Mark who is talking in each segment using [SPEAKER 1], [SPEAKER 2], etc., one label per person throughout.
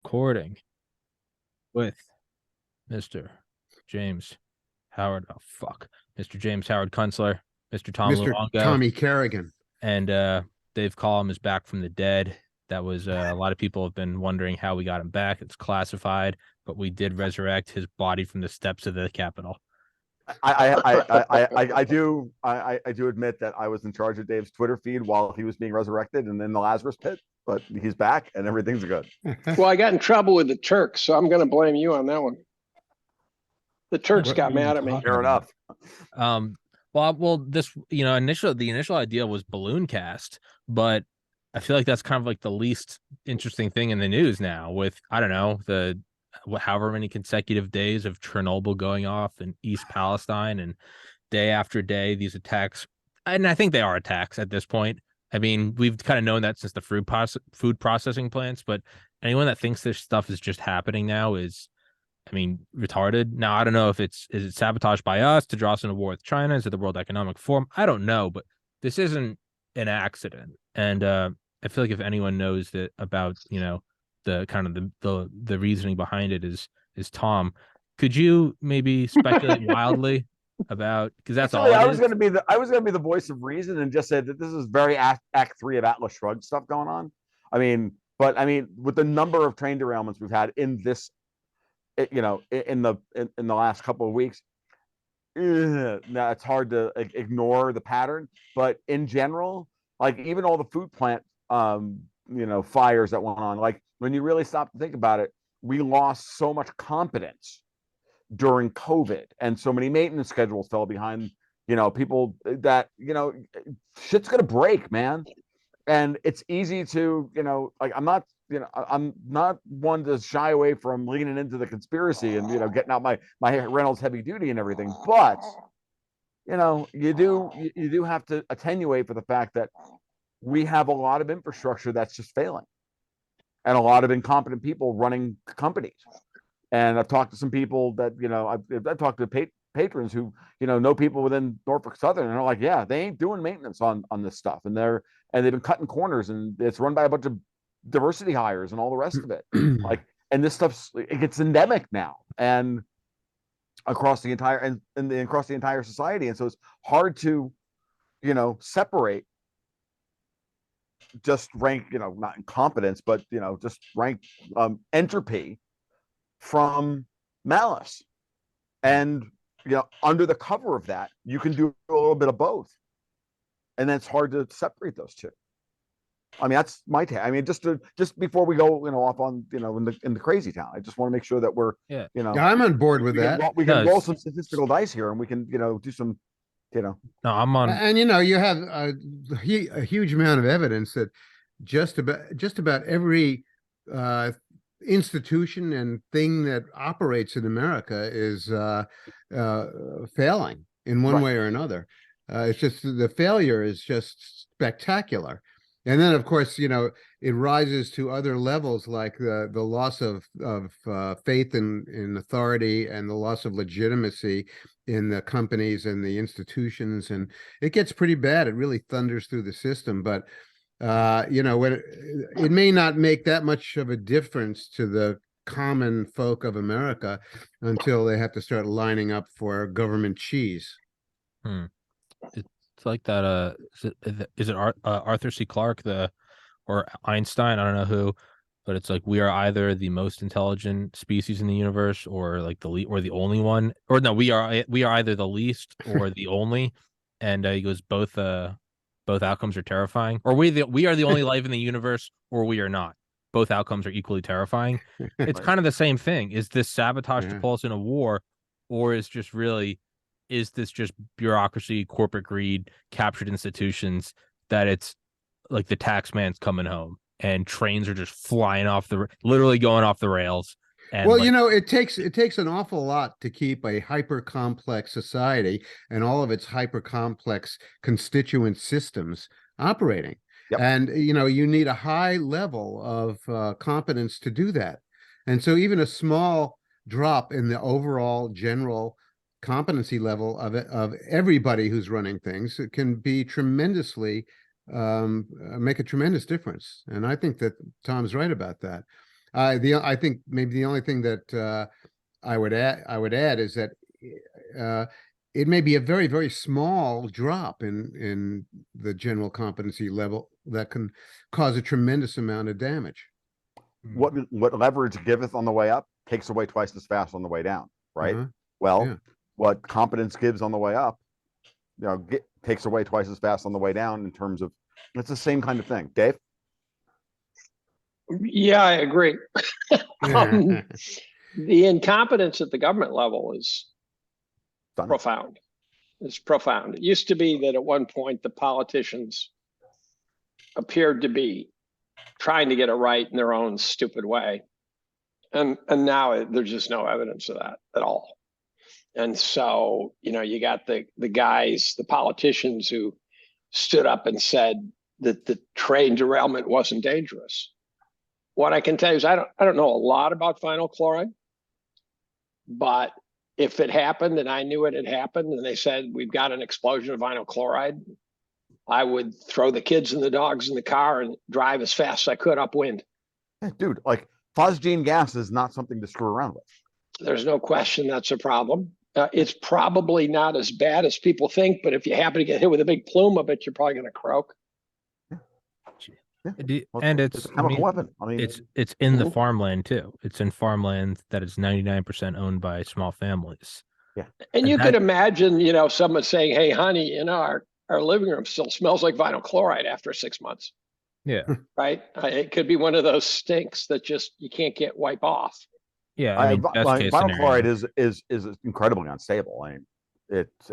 [SPEAKER 1] recording with Mr. James Howard. Oh, fuck. Mr. James Howard Kunstler, Mr. Tom
[SPEAKER 2] Mr.
[SPEAKER 1] Luongo,
[SPEAKER 2] Tommy Carrigan.
[SPEAKER 1] and Dave Collum is back from the dead. That was a lot of people have been wondering how we got him back. It's classified, but we did resurrect his body from the steps of the Capitol.
[SPEAKER 3] I do admit that I was in charge of Dave's Twitter feed while he was being resurrected and in the Lazarus pit, but he's back and everything's good.
[SPEAKER 4] Well, I got in trouble with the Turks, so I'm going to blame you on that one. The Turks got mad at me.
[SPEAKER 3] Fair enough.
[SPEAKER 1] Well, this, the initial idea was balloon cast, but I feel like that's kind of like the least interesting thing in the news now with, I don't know, the however many consecutive days of Chernobyl going off in East Palestine and day after day, these attacks. And I think they are attacks at this point. I mean, we've kind of known that since the food processing plants, but anyone that thinks this stuff is just happening now is, I mean, retarded. Now, I don't know if is it sabotage by us to draw us into war with China? Is it the World Economic Forum? I don't know, but this isn't an accident. And I feel like if anyone knows that about, the kind of the reasoning behind it is Tom. Could you maybe speculate wildly about, because that's all
[SPEAKER 3] I was going to be the voice of reason and just say that this is very act 3 of Atlas Shrugged stuff going on. But with the number of train derailments we've had in this, in the last couple of weeks, it's hard to ignore the pattern. But in general, like even all the food plant fires that went on, like when you really stop to think about it, we lost so much competence during COVID, and so many maintenance schedules fell behind. People that shit's gonna break, man. And it's easy to I'm not one to shy away from leaning into the conspiracy and getting out my Reynolds heavy duty and everything, but you do have to attenuate for the fact that we have a lot of infrastructure that's just failing and a lot of incompetent people running companies. And I've talked to some people that, I've talked to patrons who, know people within Norfolk Southern, and they're like, yeah, they ain't doing maintenance on this stuff. And they've been cutting corners, and it's run by a bunch of diversity hires and all the rest of it. And this it gets endemic now and across the entire across the entire society. And so it's hard to, separate just rank, not incompetence, but just rank entropy from malice. And under the cover of that, you can do a little bit of both, and then it's hard to separate those two. I mean, that's my take. I mean, just before we go, off on in the crazy town, I just want to make sure that we're
[SPEAKER 2] yeah, I'm on board with that.
[SPEAKER 3] We can roll some statistical dice here, and we can do some.
[SPEAKER 1] No, I'm on.
[SPEAKER 2] And you have a huge amount of evidence that just about every institution and thing that operates in America is failing in one way or another. It's just the failure is just spectacular. And then, of course, it rises to other levels, like the loss of faith in authority and the loss of legitimacy in the companies and the institutions. And it gets pretty bad. It really thunders through the system. But, when it may not make that much of a difference to the common folk of America until they have to start lining up for government cheese.
[SPEAKER 1] It's like that. Is it Arthur C. Clarke, or Einstein? I don't know who, but it's like we are either the most intelligent species in the universe, or like the only one, or no, we are either the least or the only. And he goes, both outcomes are terrifying, or we are the only life in the universe, or we are not. Both outcomes are equally terrifying. It's kind of the same thing. Is this sabotage to pull us in a war, or is this just bureaucracy, corporate greed, captured institutions, that it's like the tax man's coming home and trains are just flying literally going off the rails? And
[SPEAKER 2] well, it takes an awful lot to keep a hyper complex society and all of its hyper complex constituent systems operating.
[SPEAKER 3] Yep.
[SPEAKER 2] And, you need a high level of competence to do that. And so even a small drop in the overall general competency level of everybody who's running things, it can be tremendously make a tremendous difference. And I think that Tom's right about that. I think maybe the only thing that I would add is that it may be a very, very small drop in the general competency level that can cause a tremendous amount of damage.
[SPEAKER 3] What leverage giveth on the way up takes away twice as fast on the way down, right? Well,
[SPEAKER 2] Yeah.
[SPEAKER 3] what competence gives on the way up, takes away twice as fast on the way down in terms of it's the same kind of thing. Dave?
[SPEAKER 4] Yeah, I agree. The incompetence at the government level is
[SPEAKER 3] Done.
[SPEAKER 4] profound. It's profound. It used to be that at one point the politicians appeared to be trying to get it right in their own stupid way. And now there's just no evidence of that at all. And so, you got the guys, the politicians who stood up and said that the train derailment wasn't dangerous. What I can tell you is I don't know a lot about vinyl chloride, but if it happened and I knew it had happened and they said we've got an explosion of vinyl chloride, I would throw the kids and the dogs in the car and drive as fast as I could upwind.
[SPEAKER 3] Yeah, dude, like phosgene gas is not something to screw around with.
[SPEAKER 4] There's no question that's a problem. It's probably not as bad as people think, but if you happen to get hit with a big plume of it, you're probably going to croak.
[SPEAKER 3] Yeah.
[SPEAKER 1] And it's
[SPEAKER 3] a chemical weapon. I mean,
[SPEAKER 1] it's in the farmland too. It's in farmland that is 99% owned by small families.
[SPEAKER 3] Yeah.
[SPEAKER 4] And you could imagine, someone saying, "Hey, honey, our living room still smells like vinyl chloride after 6 months."
[SPEAKER 1] Yeah.
[SPEAKER 4] Right. It could be one of those stinks that just you can't wipe off.
[SPEAKER 1] Yeah. I mean,
[SPEAKER 3] vinyl chloride is incredibly unstable. I mean, it's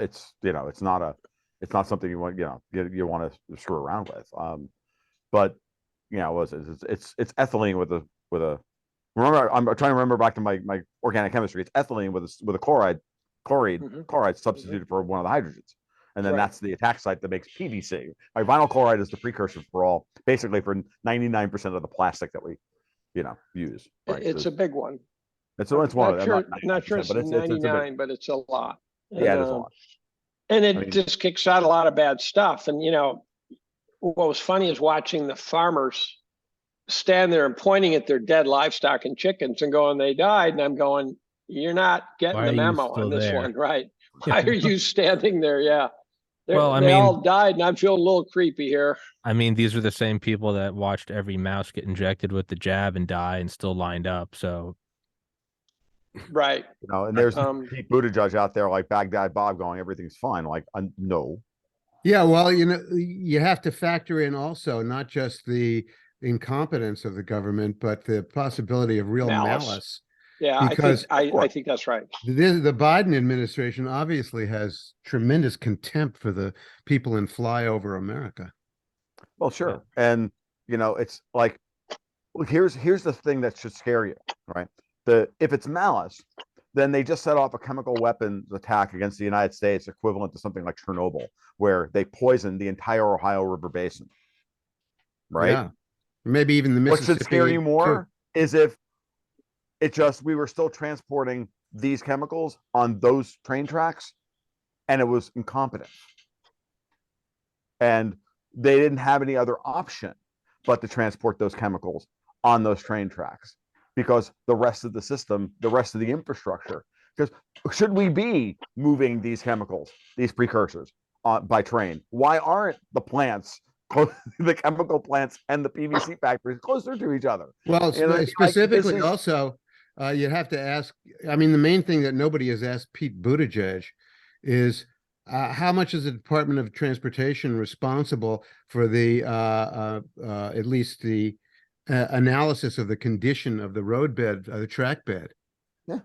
[SPEAKER 3] not something you want you want to screw around with. But it's ethylene with a. Remember, I'm trying to remember back to my organic chemistry. It's ethylene with a chloride substituted for one of the hydrogens, and then that's the attack site that makes PVC. Vinyl chloride is the precursor for basically for 99% of the plastic that we use. Right?
[SPEAKER 4] It's a big one.
[SPEAKER 3] It's one of them.
[SPEAKER 4] Not sure it's 99, but it's a lot.
[SPEAKER 3] Yeah, it is a lot.
[SPEAKER 4] And it just kicks out a lot of bad stuff. And what was funny is watching the farmers stand there and pointing at their dead livestock and chickens and going, "They died." And I'm going, "You're not getting the memo on this one, right? Why are you standing there?" Yeah. They all died, and I'm feeling a little creepy here.
[SPEAKER 1] I mean, these are the same people that watched every mouse get injected with the jab and die and still lined up. So,
[SPEAKER 4] right.
[SPEAKER 3] And there's Pete Buttigieg out there like Baghdad Bob going, "Everything's fine." Like, no.
[SPEAKER 2] Yeah, well, you have to factor in also not just the incompetence of the government, but the possibility of real malice.
[SPEAKER 4] Yeah, because I think that's right.
[SPEAKER 2] The Biden administration obviously has tremendous contempt for the people in flyover America.
[SPEAKER 3] Well, sure. And, it's like, look, here's the thing that should scare you, right? If it's malice, then they just set off a chemical weapons attack against the United States equivalent to something like Chernobyl, where they poisoned the entire Ohio River basin. Right? Yeah.
[SPEAKER 2] Maybe even the Mississippi.
[SPEAKER 3] What should scare you more is if we were still transporting these chemicals on those train tracks and it was incompetent. And they didn't have any other option but to transport those chemicals on those train tracks. Because the rest of the system, the rest of the infrastructure, because should we be moving these chemicals, these precursors by train? Why aren't the plants, the chemical plants and the PVC factories closer to each other?
[SPEAKER 2] Well, specifically also, you have to ask, I mean, the main thing that nobody has asked Pete Buttigieg is how much is the Department of Transportation responsible for the, at least the, analysis of the condition of the roadbed, the track bed.
[SPEAKER 3] Yeah.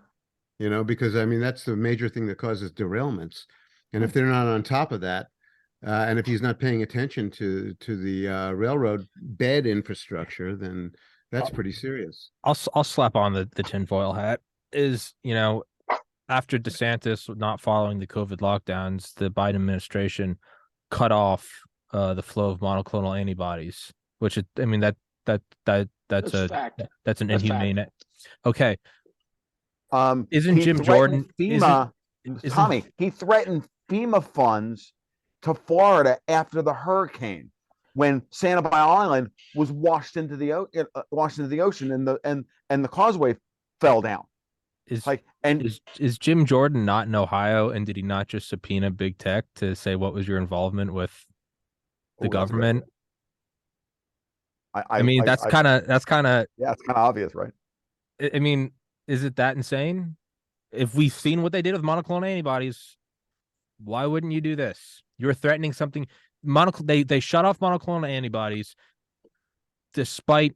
[SPEAKER 2] Because I mean, that's the major thing that causes derailments. And if they're not on top of that, and if he's not paying attention to the railroad bed infrastructure, then that's pretty serious.
[SPEAKER 1] I'll slap on the tinfoil hat. After DeSantis not following the COVID lockdowns, the Biden administration cut off the flow of monoclonal antibodies, which that's an inhumane. Okay. Isn't Jim Jordan
[SPEAKER 3] FEMA? Tommy, he threatened FEMA funds to Florida after the hurricane when Sanibel Island was washed into the ocean, and the causeway fell down.
[SPEAKER 1] Is
[SPEAKER 3] Like, and
[SPEAKER 1] is Jim Jordan not in Ohio, and did he not just subpoena big tech to say what was your involvement with the government? I mean, that's kind of
[SPEAKER 3] yeah, it's kind of obvious, right?
[SPEAKER 1] I mean, is it that insane? If we've seen what they did with monoclonal antibodies, why wouldn't you do this? You're threatening something. They shut off monoclonal antibodies despite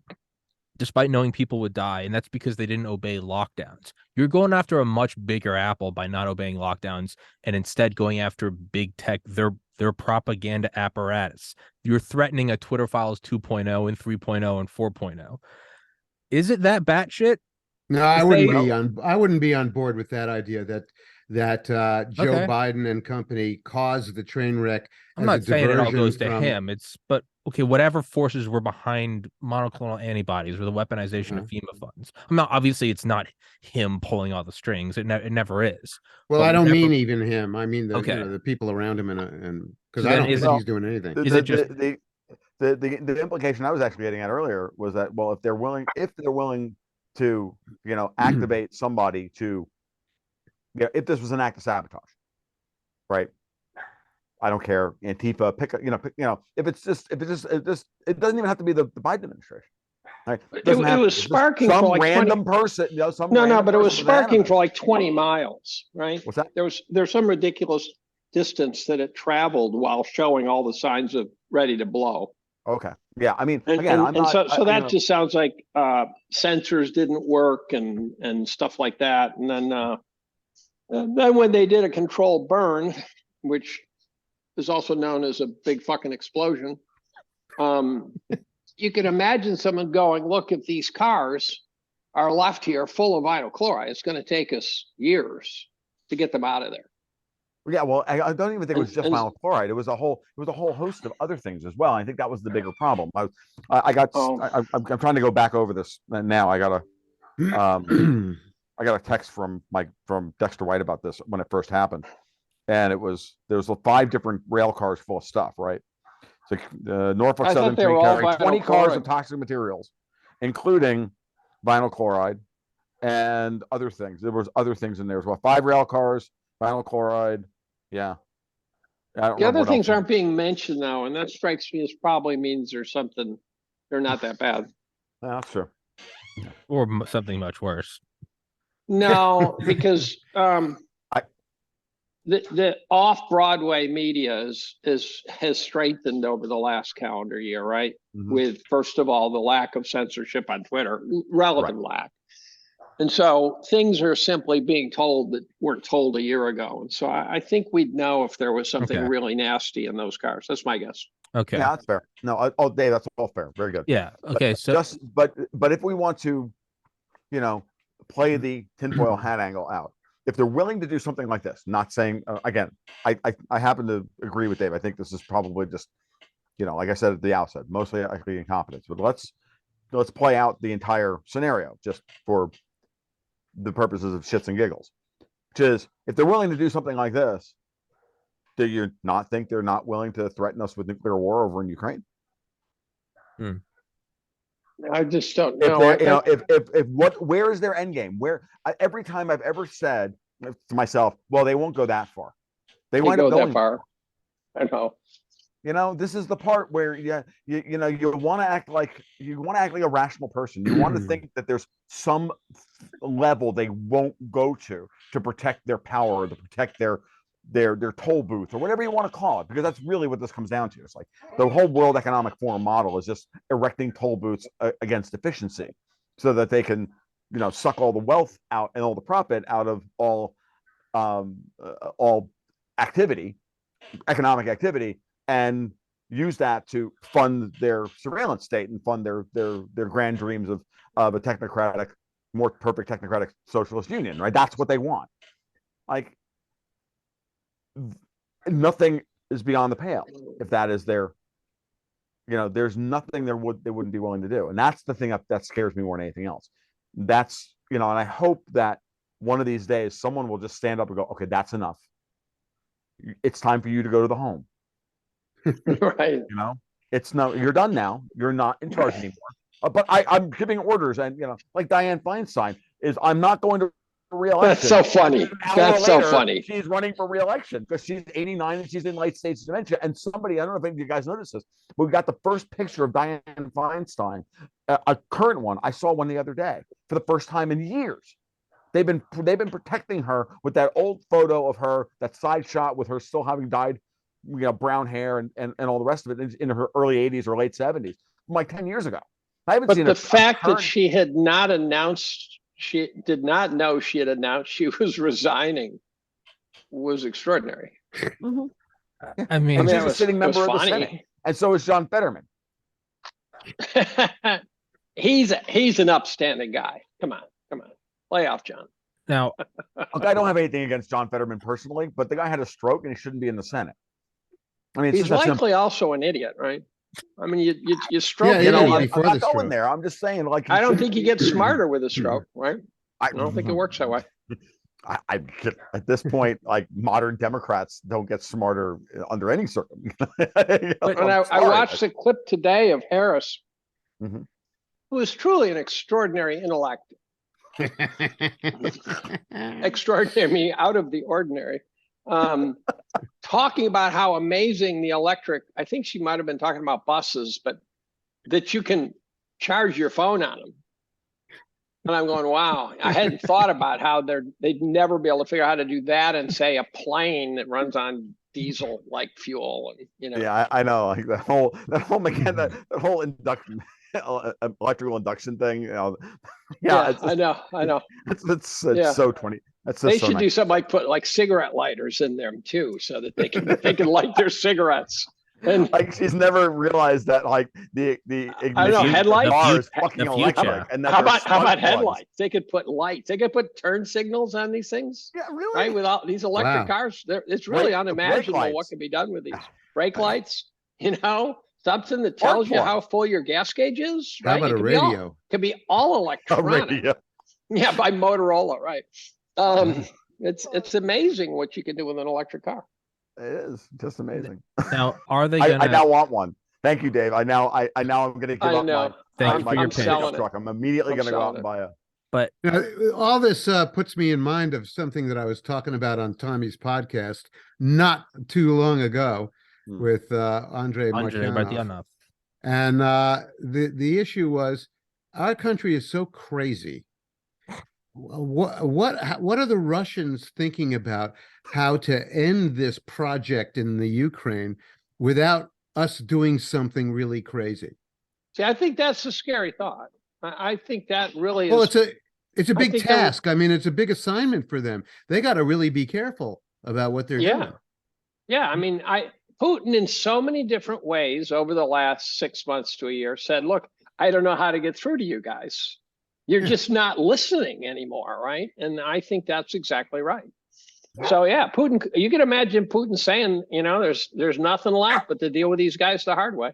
[SPEAKER 1] knowing people would die, and that's because they didn't obey lockdowns. You're going after a much bigger apple by not obeying lockdowns and instead going after big tech, their propaganda apparatus. You're threatening a Twitter Files 2.0 and 3.0 and 4.0. Is it that batshit?
[SPEAKER 2] No, I wouldn't be on board with that idea that Joe
[SPEAKER 1] Okay.
[SPEAKER 2] Biden and company caused the train wreck.
[SPEAKER 1] I'm not saying it all goes to him. But okay, whatever forces were behind monoclonal antibodies or the weaponization of FEMA funds. Obviously it's not him pulling all the strings. It never is.
[SPEAKER 2] Well,
[SPEAKER 1] But
[SPEAKER 2] I don't
[SPEAKER 1] whatever,
[SPEAKER 2] mean even him. I mean
[SPEAKER 1] okay.
[SPEAKER 2] the people around him, and because
[SPEAKER 1] So
[SPEAKER 2] I
[SPEAKER 1] then
[SPEAKER 2] don't think he's doing anything.
[SPEAKER 1] Is it just
[SPEAKER 3] the implication I was actually getting at earlier was that, well, if they're willing to, activate somebody to, if this was an act of sabotage, right? I don't care. Antifa, if it doesn't even have to be the Biden administration. Right?
[SPEAKER 4] It was sparking for like
[SPEAKER 3] random
[SPEAKER 4] 20...
[SPEAKER 3] person.
[SPEAKER 4] But it was sparking for like 20 miles, right?
[SPEAKER 3] What's that?
[SPEAKER 4] There's some ridiculous distance that it traveled while showing all the signs of ready to blow.
[SPEAKER 3] Okay. Yeah. I mean,
[SPEAKER 4] that just sounds like sensors didn't work and stuff like that. And then when they did a controlled burn, which is also known as a big fucking explosion, you can imagine someone going, look, if these cars are left here full of vinyl chloride, it's going to take us years to get them out of there.
[SPEAKER 3] Yeah, well, I don't even think it was just vinyl chloride. It was a whole host of other things as well. I think that was the bigger problem. I'm trying to go back over this now. I got a text from Dexter White about this when it first happened, and there was 5 different rail cars full of stuff, right? So Norfolk Southern train carrying 20 cars of toxic materials, including vinyl chloride and other things. There was other things in there as well. 5 rail cars, vinyl chloride. Yeah.
[SPEAKER 4] The other things aren't being mentioned though, and that strikes me as probably means there's something. They're not that bad.
[SPEAKER 3] Yeah, that's true.
[SPEAKER 1] Or something much worse.
[SPEAKER 4] No, because the off-Broadway media has strengthened over the last calendar year, right? Mm-hmm. With, first of all, the lack of censorship on Twitter, relative lack. And so things are simply being told that weren't told a year ago. And so I think we'd know if there was something really nasty in those cars. That's my guess.
[SPEAKER 3] Okay. Yeah, that's fair. No, Dave, that's all fair. Very good.
[SPEAKER 1] Yeah. Okay.
[SPEAKER 3] But if we want to, play the tinfoil hat angle out, if they're willing to do something like this, not saying, again, I happen to agree with Dave. I think this is probably just, like I said at the outset, mostly actually incompetence. But let's play out the entire scenario just for the purposes of shits and giggles, which is, if they're willing to do something like this, do you not think they're not willing to threaten us with nuclear war over in Ukraine?
[SPEAKER 4] I just don't know.
[SPEAKER 3] Where is their end game? Every time I've ever said to myself, well, they won't go that far. They wind up going
[SPEAKER 4] that far. I know.
[SPEAKER 3] This is the part where you want to act like a rational person. You want to think that there's some level they won't go to protect their power, to protect their toll booth, or whatever you want to call it, because that's really what this comes down to. It's like the whole World Economic Forum model is just erecting toll booths against efficiency, so that they can suck all the wealth out and all the profit out of all economic activity, and use that to fund their surveillance state and fund their grand dreams of a technocratic, more perfect technocratic socialist union, right? That's what they want. Like, nothing is beyond the pale if that is their, there's nothing they wouldn't be willing to do. And that's the thing that scares me more than anything else. That's, and I hope that one of these days someone will just stand up and go, okay, that's enough. It's time for you to go to the home.
[SPEAKER 4] Right.
[SPEAKER 3] It's no, you're done now. You're not in charge anymore. But I'm giving orders, and like Dianne Feinstein is, I'm not going to re-election.
[SPEAKER 4] That's so funny. That's so funny.
[SPEAKER 3] She's running for re-election because she's 89 and she's in late stage dementia. And somebody, I don't know if any of you guys noticed this, but we got the first picture of Dianne Feinstein, a current one. I saw one the other day for the first time in years. They've been protecting her with that old photo of her, that side shot with her still having dyed, brown hair and all the rest of it in her early 80s or late 70s, from like 10 years ago. I haven't seen
[SPEAKER 4] the fact that she had not announced, she did not know she had announced she was resigning, was extraordinary.
[SPEAKER 3] Mm-hmm.
[SPEAKER 1] I mean,
[SPEAKER 3] she's a sitting member of the Senate, and so is John Fetterman.
[SPEAKER 4] He's an upstanding guy. Come on, lay off John.
[SPEAKER 1] Now,
[SPEAKER 3] look, I don't have anything against John Fetterman personally, but the guy had a stroke and he shouldn't be in the Senate. I mean,
[SPEAKER 4] he's likely also an idiot, right? I mean, you stroke.
[SPEAKER 2] Yeah,
[SPEAKER 3] I'm
[SPEAKER 2] before
[SPEAKER 3] not
[SPEAKER 2] the
[SPEAKER 3] going
[SPEAKER 2] stroke.
[SPEAKER 3] there. I'm just saying, like,
[SPEAKER 4] I don't think you get smarter with a stroke, right? I don't think it works that way.
[SPEAKER 3] I at this point, like, modern Democrats don't get smarter under any circumstance.
[SPEAKER 4] I watched a clip today of Harris,
[SPEAKER 3] mm-hmm.
[SPEAKER 4] who is truly an extraordinary intellect. Extraordinary, I mean, out of the ordinary. Talking about how amazing the electric, I think she might have been talking about buses, but that you can charge your phone on them. And I'm going, wow, I hadn't thought about how they'd never be able to figure out how to do that and say a plane that runs on diesel like fuel. And,
[SPEAKER 3] Yeah, I know, like that whole that whole induction, electrical induction thing.
[SPEAKER 4] Yeah, I know.
[SPEAKER 3] It's so 20.
[SPEAKER 4] They should do something like put like cigarette lighters in them too, so that they can light their cigarettes. And
[SPEAKER 3] like, she's never realized that, like, the ignition,
[SPEAKER 4] I don't know, headlights,
[SPEAKER 3] is fucking electric. And
[SPEAKER 4] how about headlights? They could put lights. They could put turn signals on these things.
[SPEAKER 3] Yeah, really.
[SPEAKER 4] Right, with all these electric cars, it's really unimaginable what can be done with these brake lights. Something that tells you how full your gas gauge is. Right?
[SPEAKER 2] How about a radio?
[SPEAKER 4] Could be all electronic.
[SPEAKER 3] A radio.
[SPEAKER 4] Yeah, by Motorola, right? It's amazing what you can do with an electric car.
[SPEAKER 3] It is just amazing.
[SPEAKER 1] Now, are they gonna...
[SPEAKER 3] I now want one. Thank you, Dave. I now I'm gonna give up my
[SPEAKER 1] Thank you for your
[SPEAKER 3] pickup truck. I'm immediately gonna go out and buy a.
[SPEAKER 1] But
[SPEAKER 2] all this puts me in mind of something that I was talking about on Tommy's podcast not too long ago with Andre Martyanov. And the issue was, our country is so crazy. What are the Russians thinking about how to end this project in the Ukraine without us doing something really crazy?
[SPEAKER 4] See, I think that's a scary thought. I think that really is.
[SPEAKER 2] Well, it's a big task. I mean, it's a big assignment for them. They got to really be careful about what they're doing.
[SPEAKER 4] Yeah. I mean, Putin in so many different ways over the last 6 months to a year said, look, I don't know how to get through to you guys. You're just not listening anymore, right? And I think that's exactly right. So yeah, Putin, you can imagine Putin saying, there's nothing left but to deal with these guys the hard way.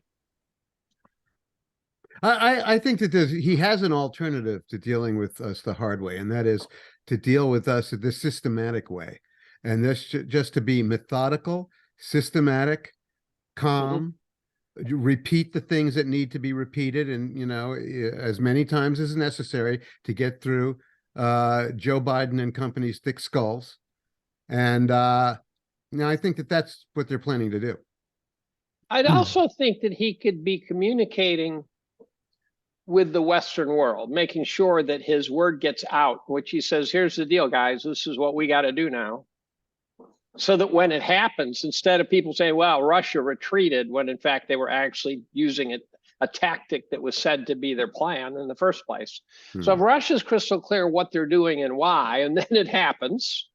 [SPEAKER 2] I think that he has an alternative to dealing with us the hard way, and that is to deal with us the systematic way. And this just to be methodical, systematic, calm, repeat the things that need to be repeated, and as many times as necessary to get through Joe Biden and company's thick skulls. And I think that that's what they're planning to do.
[SPEAKER 4] I'd also think that he could be communicating with the Western world, making sure that his word gets out, which he says, here's the deal, guys, this is what we got to do now. So that when it happens, instead of people saying, well, Russia retreated, when in fact they were actually using a tactic that was said to be their plan in the first place. So if Russia's crystal clear what they're doing and why, and then it happens,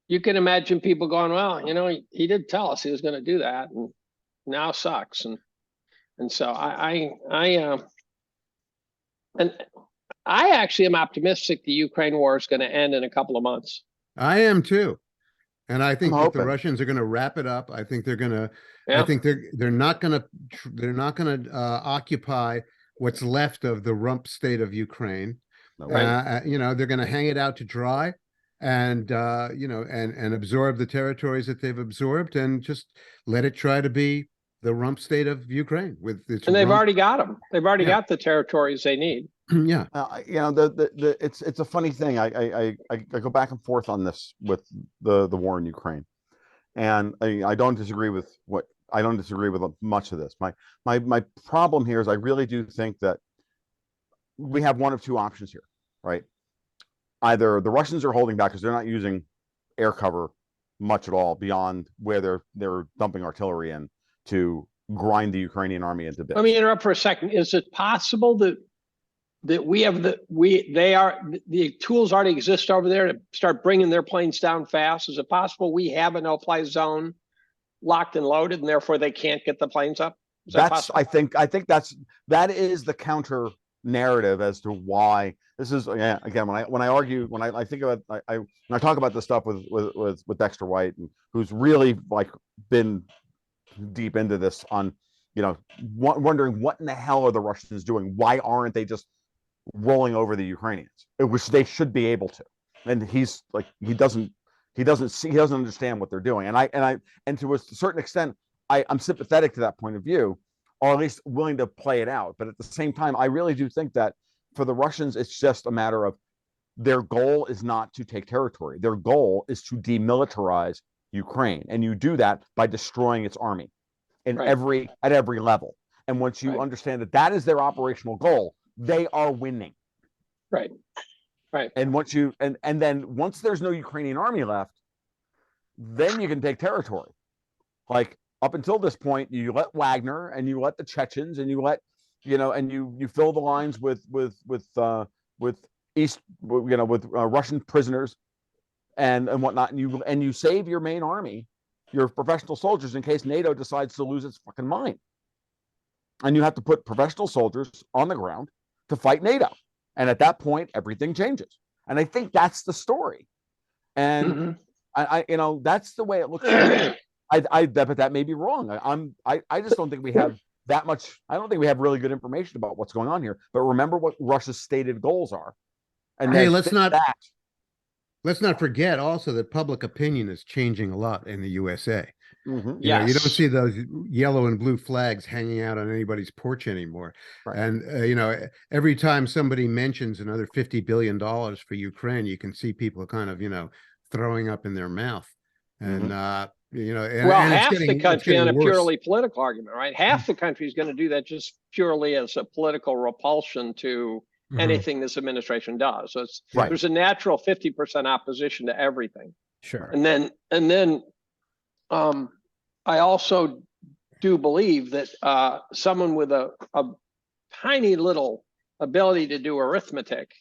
[SPEAKER 4] you can imagine people going, well, he did tell us he was going to do that, and now sucks. And so I actually am optimistic the Ukraine war is going to end in a couple of months.
[SPEAKER 2] I am too. And I think that the Russians are going to wrap it up. I think they're going to. I think they're not going to occupy what's left of the rump state of Ukraine. Right. They're going to hang it out to dry, and and absorb the territories that they've absorbed, and just let it try to be the rump state of Ukraine with its
[SPEAKER 4] And they've
[SPEAKER 2] rump.
[SPEAKER 4] already got them. They've already
[SPEAKER 2] Yeah.
[SPEAKER 4] got the territories they need.
[SPEAKER 2] Yeah.
[SPEAKER 3] You know, it's a funny thing. I go back and forth on this with the war in Ukraine, and I don't disagree with much of this. My problem here is I really do think that we have one of two options here, right? Either the Russians are holding back because they're not using air cover much at all beyond where they're dumping artillery in to grind the Ukrainian army into bits.
[SPEAKER 4] Let me interrupt for a second. Is it possible that we have the tools already exist over there to start bringing their planes down fast? Is it possible we have a no-fly zone locked and loaded, and therefore they can't get the planes up? Is that possible?
[SPEAKER 3] I think that is the counter narrative as to why this is. Yeah, again, when I think about when I talk about this stuff with Dexter White, and who's really like been deep into this on, you know, wondering what in the hell are the Russians doing? Why aren't they just rolling over the Ukrainians, which they should be able to? And he's like, he doesn't understand what they're doing. And to a certain extent, I'm sympathetic to that point of view, or at least willing to play it out. But at the same time, I really do think that for the Russians, it's just a matter of their goal is not to take territory. Their goal is to demilitarize Ukraine. And you do that by destroying its army at every level. And once you understand that that is their operational goal, they are winning.
[SPEAKER 4] Right.
[SPEAKER 3] And once once there's no Ukrainian army left, then you can take territory. Like up until this point, you let Wagner and you let the Chechens and you let, you know, and you fill the lines with Russian prisoners and whatnot, and you save your main army, your professional soldiers, in case NATO decides to lose its fucking mind. And you have to put professional soldiers on the ground to fight NATO. And at that point, everything changes. And I think that's the story. And I you know, that's the way it looks. But that may be wrong. I just don't think we have that much. I don't think we have really good information about what's going on here. But remember what Russia's stated goals are. And
[SPEAKER 2] hey, let's not forget also that public opinion is changing a lot in the USA.
[SPEAKER 3] Mm-hmm.
[SPEAKER 2] You know, you don't see those yellow and blue flags hanging out on anybody's porch anymore. Right. And, you know, every time somebody mentions another $50 billion for Ukraine, you can see people kind of, you know, throwing up in their mouth. And, you know, and
[SPEAKER 4] half the country on a purely political argument, right? Half the country is going to do that just purely as a political repulsion to anything this administration does. So it's, there's a natural 50% opposition to everything.
[SPEAKER 1] Sure.
[SPEAKER 4] And then I also do believe that someone with a tiny little ability to do arithmetic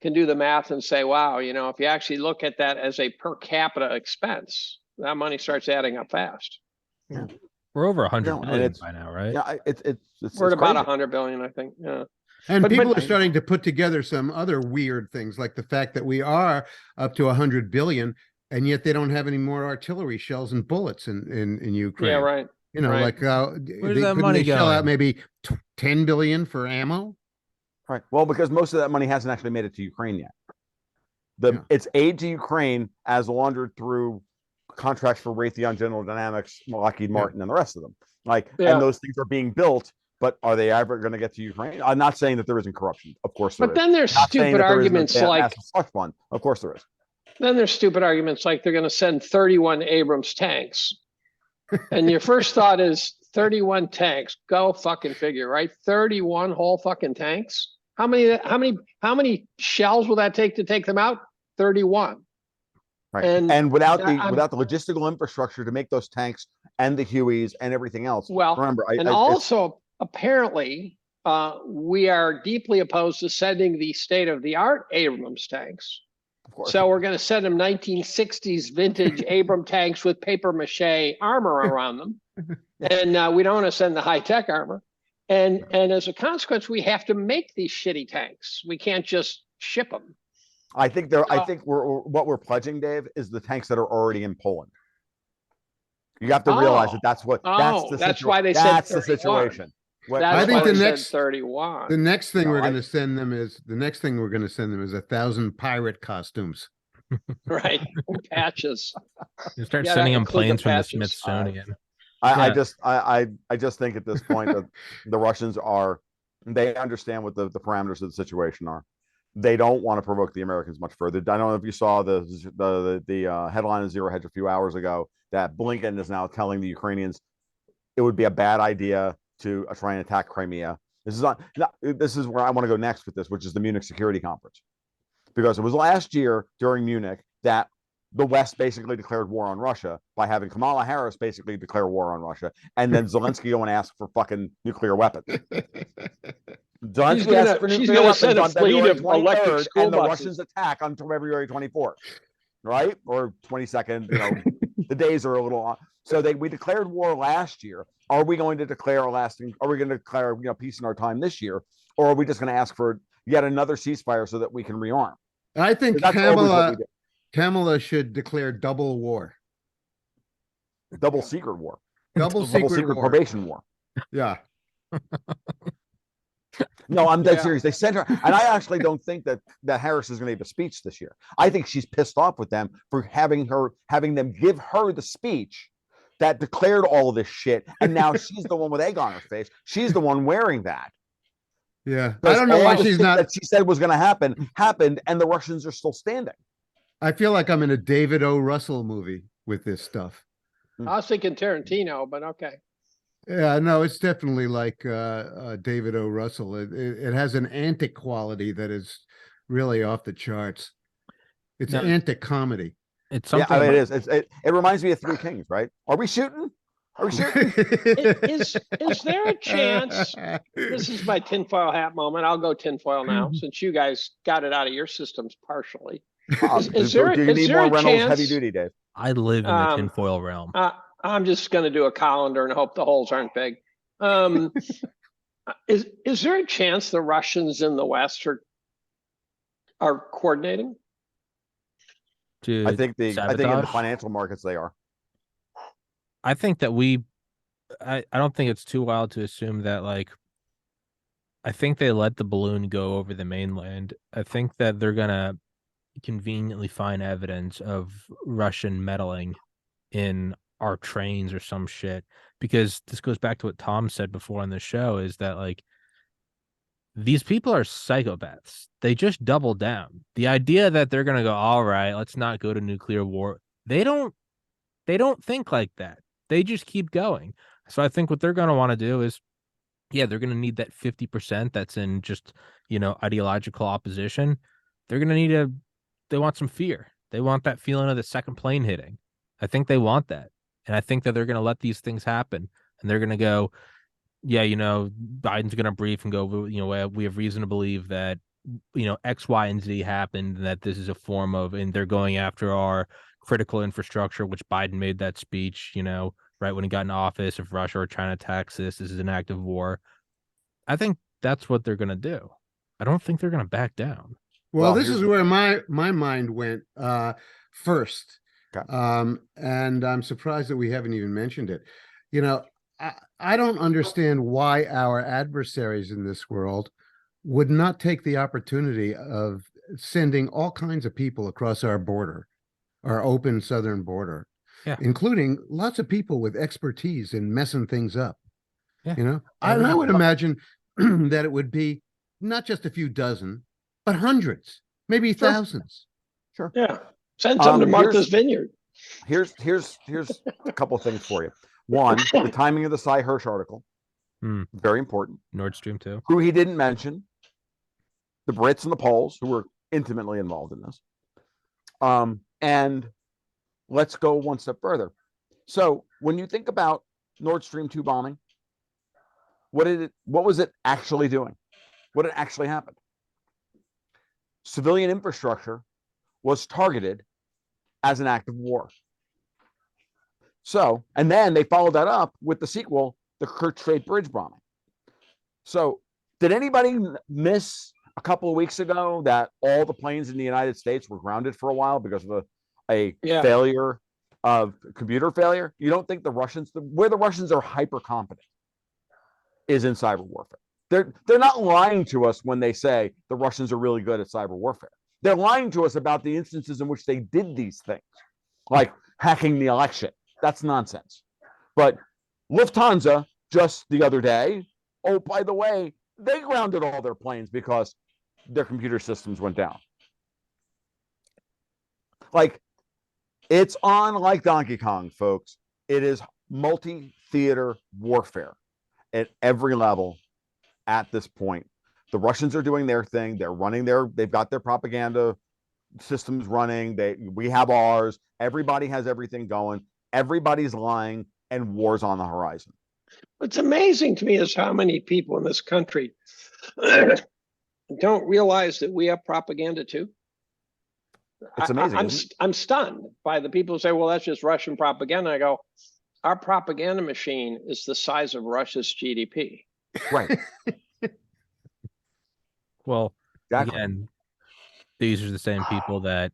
[SPEAKER 4] can do the math and say, wow, you know, if you actually look at that as a per capita expense, that money starts adding up fast.
[SPEAKER 1] Yeah. We're over 100 billion by now, right?
[SPEAKER 3] Yeah,
[SPEAKER 4] we're at about 100 billion, I think. Yeah.
[SPEAKER 2] And people are starting to put together some other weird things, like the fact that we are up to 100 billion, and yet they don't have any more artillery shells and bullets in Ukraine.
[SPEAKER 4] Yeah, right.
[SPEAKER 2] You know, like
[SPEAKER 1] where's that money going?
[SPEAKER 2] Shell out maybe 10 billion for ammo.
[SPEAKER 3] Right. Well, because most of that money hasn't actually made it to Ukraine yet. It's aid to Ukraine as laundered through contracts for Raytheon, General Dynamics, Lockheed Martin, and the rest of them. And those things are being built. But are they ever going to get to Ukraine? I'm not saying that there isn't corruption. Of course there is.
[SPEAKER 4] But then there's stupid arguments like
[SPEAKER 3] slush fund. Of course there is.
[SPEAKER 4] Then there's stupid arguments like they're going to send 31 Abrams tanks. And your first thought is 31 tanks. Go fucking figure, right? 31 whole fucking tanks. How many shells will that take to take them out? 31.
[SPEAKER 3] Right. And without the logistical infrastructure to make those tanks and the Hueys and everything else. Well, remember,
[SPEAKER 4] apparently, we are deeply opposed to sending the state-of-the-art Abrams tanks.
[SPEAKER 3] Of course.
[SPEAKER 4] So we're going to send them 1960s vintage Abrams tanks with paper mache armor around them, and we don't want to send the high-tech armor. And as a consequence, we have to make these shitty tanks. We can't just ship them.
[SPEAKER 3] I think what we're pledging, Dave, is the tanks that are already in Poland. You have to realize that's why they said
[SPEAKER 4] the
[SPEAKER 3] situation.
[SPEAKER 2] I think the next
[SPEAKER 4] 31.
[SPEAKER 2] The next thing we're going to send them is 1,000 pirate costumes.
[SPEAKER 4] Right, patches.
[SPEAKER 1] You start sending them planes from the Smithsonian.
[SPEAKER 3] I just think at this point that the Russians they understand what the parameters of the situation are. They don't want to provoke the Americans much further. I don't know if you saw the headline in Zero Hedge a few hours ago that Blinken is now telling the Ukrainians it would be a bad idea to try and attack Crimea. This is where I want to go next with this, which is the Munich Security Conference, because it was last year during Munich that the West basically declared war on Russia by having Kamala Harris basically declare war on Russia, and then Zelensky go and ask for fucking nuclear weapons. Zelensky asked for nuclear weapons on February 23rd, and the Russians attack on February 24th, right? Or 22nd, the days are a little on. So we declared war last year. Are we going to declare peace in our time this year? Or are we just going to ask for yet another ceasefire so that we can rearm?
[SPEAKER 2] I think Kamala should declare double war.
[SPEAKER 3] Double secret war.
[SPEAKER 2] Double secret war.
[SPEAKER 3] Probation war.
[SPEAKER 2] Yeah.
[SPEAKER 3] No, I'm dead serious. They sent her, and I actually don't think that Harris is going to give a speech this year. I think she's pissed off with them for having them give her the speech that declared all of this shit, and now she's the one with egg on her face. She's the one wearing that.
[SPEAKER 2] Yeah, I don't know why she's not.
[SPEAKER 3] That she said was going to happen happened, and the Russians are still standing.
[SPEAKER 2] I feel like I'm in a David O. Russell movie with this stuff.
[SPEAKER 4] I was thinking Tarantino, but okay.
[SPEAKER 2] Yeah, no, it's definitely like David O. Russell. It has an antic quality that is really off the charts. It's an antic comedy.
[SPEAKER 1] It's something.
[SPEAKER 3] Yeah, it is. It reminds me of Three Kings, right? Are we shooting? Are we shooting?
[SPEAKER 4] Is there a chance? This is my tinfoil hat moment. I'll go tinfoil now, since you guys got it out of your systems partially. Is there
[SPEAKER 3] do you need more Reynolds
[SPEAKER 4] chance?
[SPEAKER 3] heavy duty, Dave?
[SPEAKER 1] I live in the tinfoil realm.
[SPEAKER 4] I'm just going to do a colander and hope the holes aren't big. Is there a chance the Russians in the West are coordinating?
[SPEAKER 3] I think in the financial markets they are.
[SPEAKER 1] I think that I don't think it's too wild to assume that, I think they let the balloon go over the mainland. I think that they're gonna conveniently find evidence of Russian meddling in our trains or some shit, because this goes back to what Tom said before on the show, is that these people are psychopaths. They just double down. The idea that they're going to go, all right, let's not go to nuclear war. They don't think like that. They just keep going. So I think what they're going to want to do is, they're going to need that 50% that's in just, ideological opposition. They're going to need they want some fear. They want that feeling of the second plane hitting. I think they want that. And I think that they're going to let these things happen, and they're going to go, Biden's going to brief and go, we have reason to believe that, X, Y, and Z happened, and that this is a form of, and they're going after our critical infrastructure, which Biden made that speech, right when he got in office, if Russia or China attacks this is an act of war. I think that's what they're going to do. I don't think they're going to back down.
[SPEAKER 2] Well, this is where my mind went first.
[SPEAKER 3] Okay.
[SPEAKER 2] And I'm surprised that we haven't even mentioned it. I don't understand why our adversaries in this world would not take the opportunity of sending all kinds of people across our border, our open southern border, including lots of people with expertise in messing things up. Yeah. I would imagine that it would be not just a few dozen, but hundreds, maybe thousands.
[SPEAKER 3] Sure.
[SPEAKER 4] Yeah. Send some to Martha's Vineyard.
[SPEAKER 3] Here's a couple of things for you. One, the timing of the Cy Hirsch article, very important.
[SPEAKER 1] Nord Stream 2.
[SPEAKER 3] Who he didn't mention, the Brits and the Poles, who were intimately involved in this. And let's go one step further. So when you think about Nord Stream 2 bombing, what was it actually doing? What had actually happened? Civilian infrastructure was targeted as an act of war. So, and then they followed that up with the sequel, the Kerch Strait Bridge bombing. So, did anybody miss a couple of weeks ago that all the planes in the United States were grounded for a while because of a failure of computer failure? You don't think where the Russians are hyper competent is in cyber warfare. They're not lying to us when they say the Russians are really good at cyber warfare. They're lying to us about the instances in which they did these things, like hacking the election. That's nonsense. But Lufthansa just the other day, oh, by the way, they grounded all their planes because their computer systems went down. Like, it's on like Donkey Kong, folks. It is multi-theater warfare at every level at this point. The Russians are doing their thing. They've got their propaganda systems running. We have ours. Everybody has everything going. Everybody's lying, and war's on the horizon.
[SPEAKER 4] What's amazing to me is how many people in this country don't realize that we have propaganda too.
[SPEAKER 3] It's amazing.
[SPEAKER 4] I'm stunned by the people who say, well, that's just Russian propaganda. I go, our propaganda machine is the size of Russia's GDP.
[SPEAKER 3] Right.
[SPEAKER 1] Well,
[SPEAKER 3] Exactly.
[SPEAKER 1] again, these are the same people that,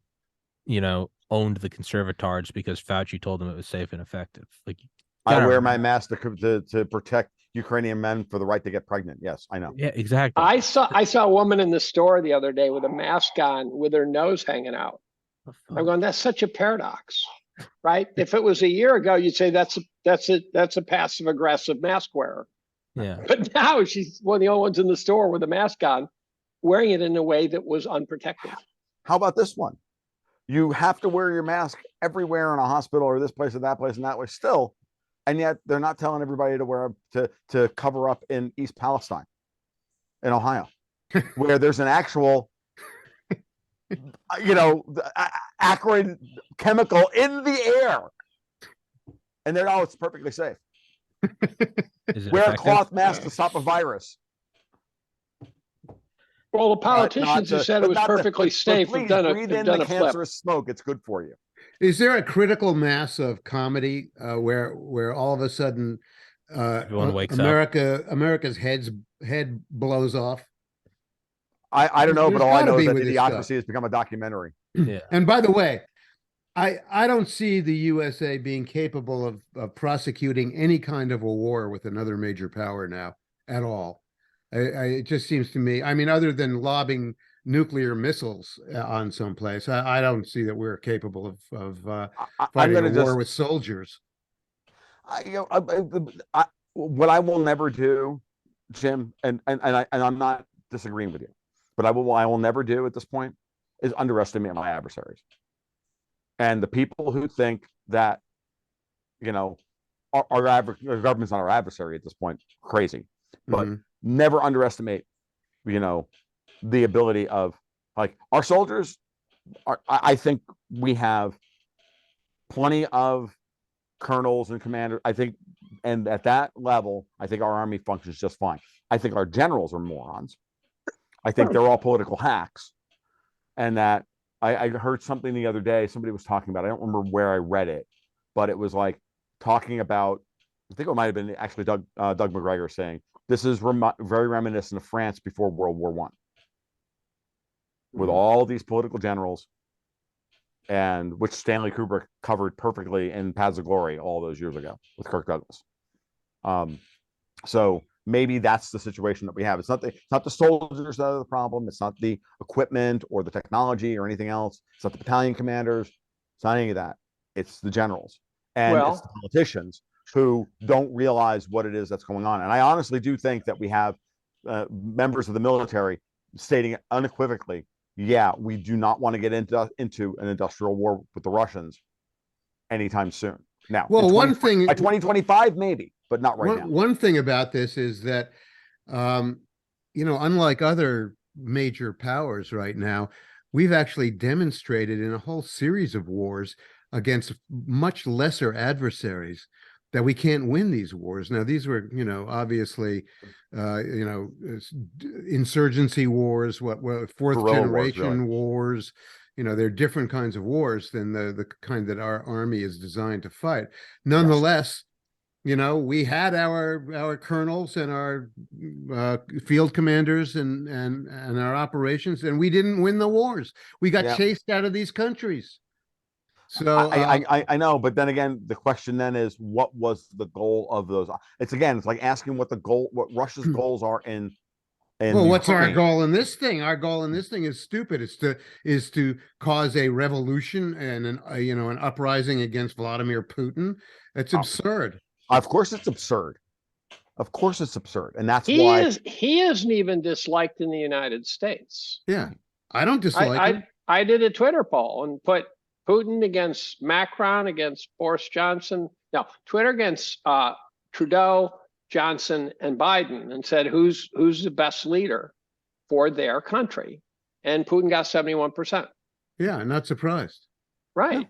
[SPEAKER 1] owned the conservatards because Fauci told them it was safe and effective. Like,
[SPEAKER 3] I wear my mask to protect Ukrainian men for the right to get pregnant. Yes, I know.
[SPEAKER 1] Yeah, exactly.
[SPEAKER 4] I saw a woman in the store the other day with a mask on with her nose hanging out. I'm going, that's such a paradox, right? If it was a year ago, you'd say that's a passive aggressive mask wearer.
[SPEAKER 1] Yeah.
[SPEAKER 4] But now she's one of the only ones in the store with a mask on, wearing it in a way that was unprotected.
[SPEAKER 3] How about this one? You have to wear your mask everywhere in a hospital or this place or that place and that way still. And yet they're not telling everybody to wear to cover up in East Palestine, in Ohio, where there's an actual, acrid chemical in the air. And they're, oh, it's perfectly safe. Wear a cloth mask to stop a virus.
[SPEAKER 4] Well, the politicians who said it was perfectly safe have done a
[SPEAKER 3] cancerous smoke. It's good for you.
[SPEAKER 2] Is there a critical mass of comedy where all of a sudden
[SPEAKER 1] everyone wakes up?
[SPEAKER 2] America's head blows off?
[SPEAKER 3] I don't know, but all I know is that Idiocracy has become a documentary.
[SPEAKER 1] Yeah.
[SPEAKER 2] And by the way, I don't see the USA being capable of prosecuting any kind of a war with another major power now at all. It just seems to me, I mean, other than lobbing nuclear missiles on someplace, I don't see that we're capable of fighting a war with soldiers.
[SPEAKER 3] What I will never do, Jim, and I'm not disagreeing with you, but I will never do at this point is underestimate my adversaries. And the people who think that, our government's not our adversary at this point, crazy. But never underestimate, the ability of, like, our soldiers I think we have plenty of colonels and commanders. I think, and at that level, I think our army functions just fine. I think our generals are morons. I think they're all political hacks. And that I heard something the other day, somebody was talking about, I don't remember where I read it, but it was like talking about, I think it might have been actually Doug McGregor saying, this is very reminiscent of France before World War I, with all these political generals, and which Stanley Kubrick covered perfectly in Paths of Glory all those years ago with Kirk Douglas. So maybe that's the situation that we have. It's not the soldiers that are the problem. It's not the equipment or the technology or anything else. It's not the battalion commanders. It's not any of that. It's the generals and it's the politicians who don't realize what it is that's going on. And I honestly do think that we have members of the military stating unequivocally, yeah, we do not want to get into an industrial war with the Russians anytime soon. Now,
[SPEAKER 2] well, one thing
[SPEAKER 3] by 2025, maybe, but not right now.
[SPEAKER 2] One thing about this is that, unlike other major powers right now, we've actually demonstrated in a whole series of wars against much lesser adversaries that we can't win these wars. Now, these were, obviously, insurgency wars, fourth generation wars. They're different kinds of wars than the kind that our army is designed to fight. Nonetheless, we had our colonels and our field commanders and our operations, and we didn't win the wars. We got chased out of these countries. So
[SPEAKER 3] I know, but then again, the question then is, what was the goal of those? It's like asking what Russia's goals are in
[SPEAKER 2] well, what's our goal in this thing? Our goal in this thing is stupid. Is to cause a revolution and an uprising against Vladimir Putin. It's absurd.
[SPEAKER 3] Of course, it's absurd. Of course, it's absurd, and that's
[SPEAKER 4] He
[SPEAKER 3] why
[SPEAKER 4] he isn't even disliked in the United States.
[SPEAKER 2] Yeah, I don't dislike him.
[SPEAKER 4] I did a Twitter poll and put Putin against Macron against Boris Johnson. No, Twitter against Trudeau, Johnson, and Biden, and said who's the best leader for their country, and Putin got 71%.
[SPEAKER 2] Yeah, I'm not surprised.
[SPEAKER 4] Right.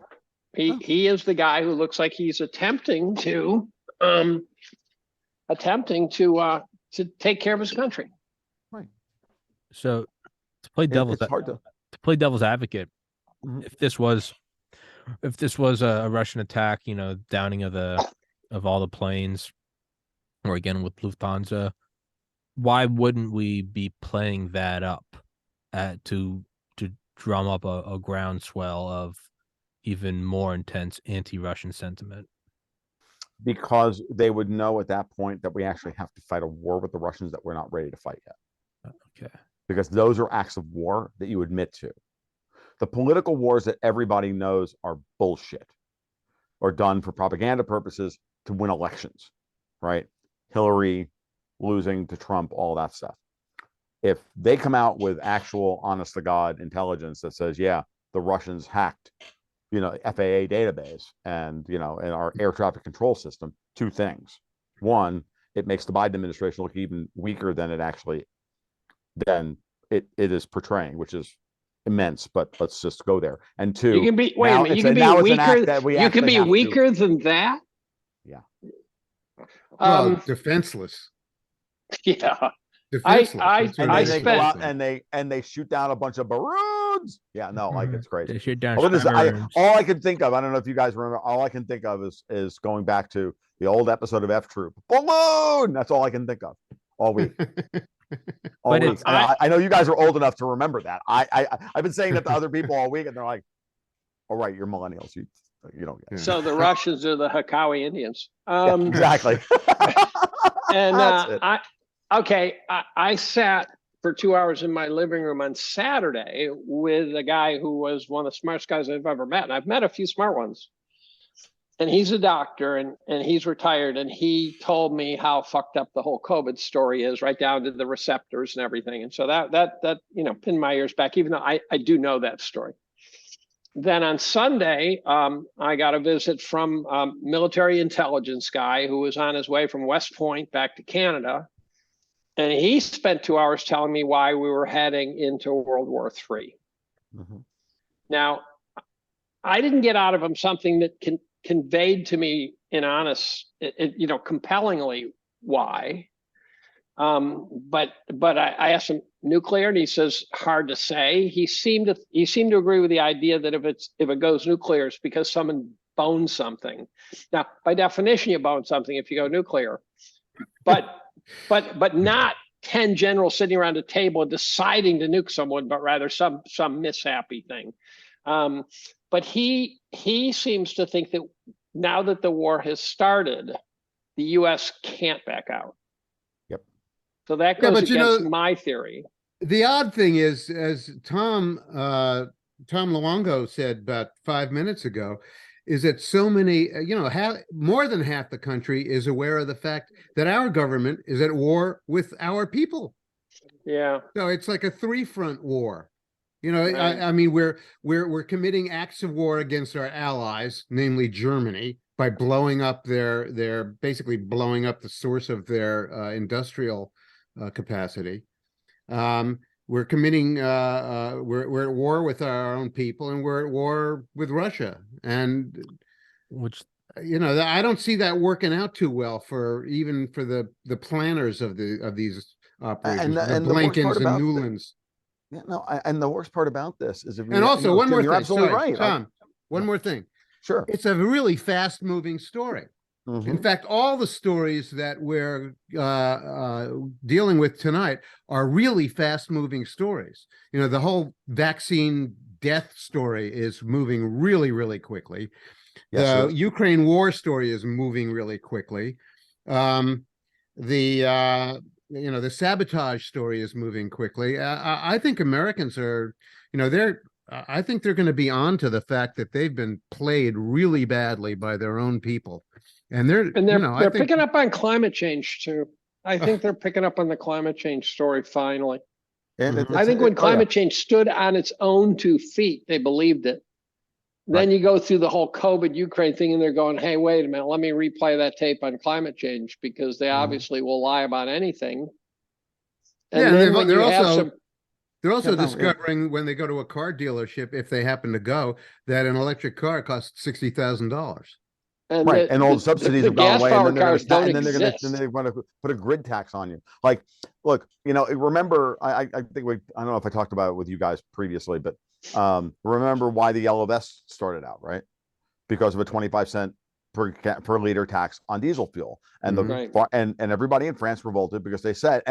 [SPEAKER 4] He is the guy who looks like he's attempting to take care of his country.
[SPEAKER 3] Right.
[SPEAKER 1] So to play devil's
[SPEAKER 3] it's hard to
[SPEAKER 1] play devil's advocate,
[SPEAKER 3] Mhm.
[SPEAKER 1] if this was a Russian attack, downing of all the planes, or again with Lufthansa, why wouldn't we be playing that up to drum up a groundswell of even more intense anti-Russian sentiment?
[SPEAKER 3] because they would know at that point that we actually have to fight a war with the Russians that we're not ready to fight yet.
[SPEAKER 1] Okay.
[SPEAKER 3] Because those are acts of war that you admit to. The political wars that everybody knows are bullshit, or done for propaganda purposes to win elections, right? Hillary losing to Trump, all that stuff. If they come out with actual honest to God intelligence that says, yeah, the Russians hacked, FAA database and, and our air traffic control system, two things. One, it makes the Biden administration look even weaker than it is portraying, which is immense, but let's just go there. And two,
[SPEAKER 4] you can be you can be weaker. You can be weaker than that.
[SPEAKER 3] Yeah.
[SPEAKER 2] Well, defenseless.
[SPEAKER 4] Yeah.
[SPEAKER 2] Defenseless.
[SPEAKER 4] I
[SPEAKER 3] they
[SPEAKER 4] spent
[SPEAKER 3] go out and they shoot down a bunch of balloons. Yeah, no, like it's crazy.
[SPEAKER 1] They shoot down.
[SPEAKER 3] All I can think of, I don't know if you guys remember, all I can think of is going back to the old episode of F Troop. Balloon! That's all I can think of all week. All week. I know you guys are old enough to remember that. I've been saying that to other people all week, and they're like, all right, you're millennials. You don't get it.
[SPEAKER 4] So the Russians are the Hakawi Indians.
[SPEAKER 3] Yeah, exactly.
[SPEAKER 4] And I sat for 2 hours in my living room on Saturday with a guy who was one of the smartest guys I've ever met. And I've met a few smart ones. And he's a doctor and he's retired. And he told me how fucked up the whole COVID story is, right down to the receptors and everything. And so that pinned my ears back, even though I do know that story. Then on Sunday, I got a visit from a military intelligence guy who was on his way from West Point back to Canada. And he spent 2 hours telling me why we were heading into World War III. Mm-hmm. Now, I didn't get out of him something that conveyed to me in compellingly why. But I asked him nuclear, and he says hard to say. He seemed to agree with the idea that if it goes nuclear, it's because someone boned something. Now, by definition, you bone something if you go nuclear, but not 10 generals sitting around a table deciding to nuke someone, but rather some mishappy thing. But he seems to think that now that the war has started, the U.S. can't back out.
[SPEAKER 3] Yep.
[SPEAKER 4] So that goes against my theory.
[SPEAKER 2] The odd thing is, as Tom Luongo said about 5 minutes ago, is that so many, more than half the country is aware of the fact that our government is at war with our people.
[SPEAKER 4] Yeah.
[SPEAKER 2] So it's like a three-front war. Right. I mean, we're committing acts of war against our allies, namely Germany, by blowing up basically blowing up the source of their industrial capacity. We're committing, we're at war with our own people, and we're at war with Russia. And
[SPEAKER 1] which,
[SPEAKER 2] I don't see that working out too well for the planners of these operations, the Blinkens and Newlands.
[SPEAKER 3] Yeah, no, and the worst part about this is
[SPEAKER 2] one more thing.
[SPEAKER 3] You're absolutely right,
[SPEAKER 2] Tom. One more thing.
[SPEAKER 3] Sure.
[SPEAKER 2] It's a really fast-moving story. Mm-hmm. In fact, all the stories that we're dealing with tonight are really fast-moving stories. The whole vaccine death story is moving really, really quickly. Yes, the Ukraine war story is moving really quickly. The sabotage story is moving quickly. I think Americans are, I think they're going to be on to the fact that they've been played really badly by their own people. And they're,
[SPEAKER 4] And they're
[SPEAKER 2] you know, I
[SPEAKER 4] they're
[SPEAKER 2] think,
[SPEAKER 4] picking up on climate change too. I think they're picking up on the climate change story finally.
[SPEAKER 3] And
[SPEAKER 2] Mhm.
[SPEAKER 4] I think when
[SPEAKER 3] oh, yeah.
[SPEAKER 4] climate change stood on its own 2 feet, they believed it. Then you go through the whole COVID Ukraine thing and they're going, hey, wait a minute, let me replay that tape on climate change because they obviously will lie about anything. And
[SPEAKER 2] yeah,
[SPEAKER 4] then
[SPEAKER 2] and
[SPEAKER 4] when
[SPEAKER 2] they're
[SPEAKER 4] you have
[SPEAKER 2] also,
[SPEAKER 4] some,
[SPEAKER 2] they're also
[SPEAKER 3] Yeah, no, yeah.
[SPEAKER 2] discovering when they go to a car dealership, if they happen to go, that an electric car costs $60,000.
[SPEAKER 4] and
[SPEAKER 3] Right, and all the subsidies have gone
[SPEAKER 4] gas
[SPEAKER 3] away, and then
[SPEAKER 4] powered
[SPEAKER 3] they're going
[SPEAKER 4] cars
[SPEAKER 3] to,
[SPEAKER 4] don't
[SPEAKER 3] and then they're going to,
[SPEAKER 4] exist.
[SPEAKER 3] then they're going to put a grid tax on you. Like, look, you know, remember, I think I don't know if I talked about it with you guys previously, but remember why the yellow vest started out, right? Because of a 25 cent per liter tax on diesel fuel, and
[SPEAKER 2] Mhm.
[SPEAKER 4] Right.
[SPEAKER 3] and everybody in France revolted because they said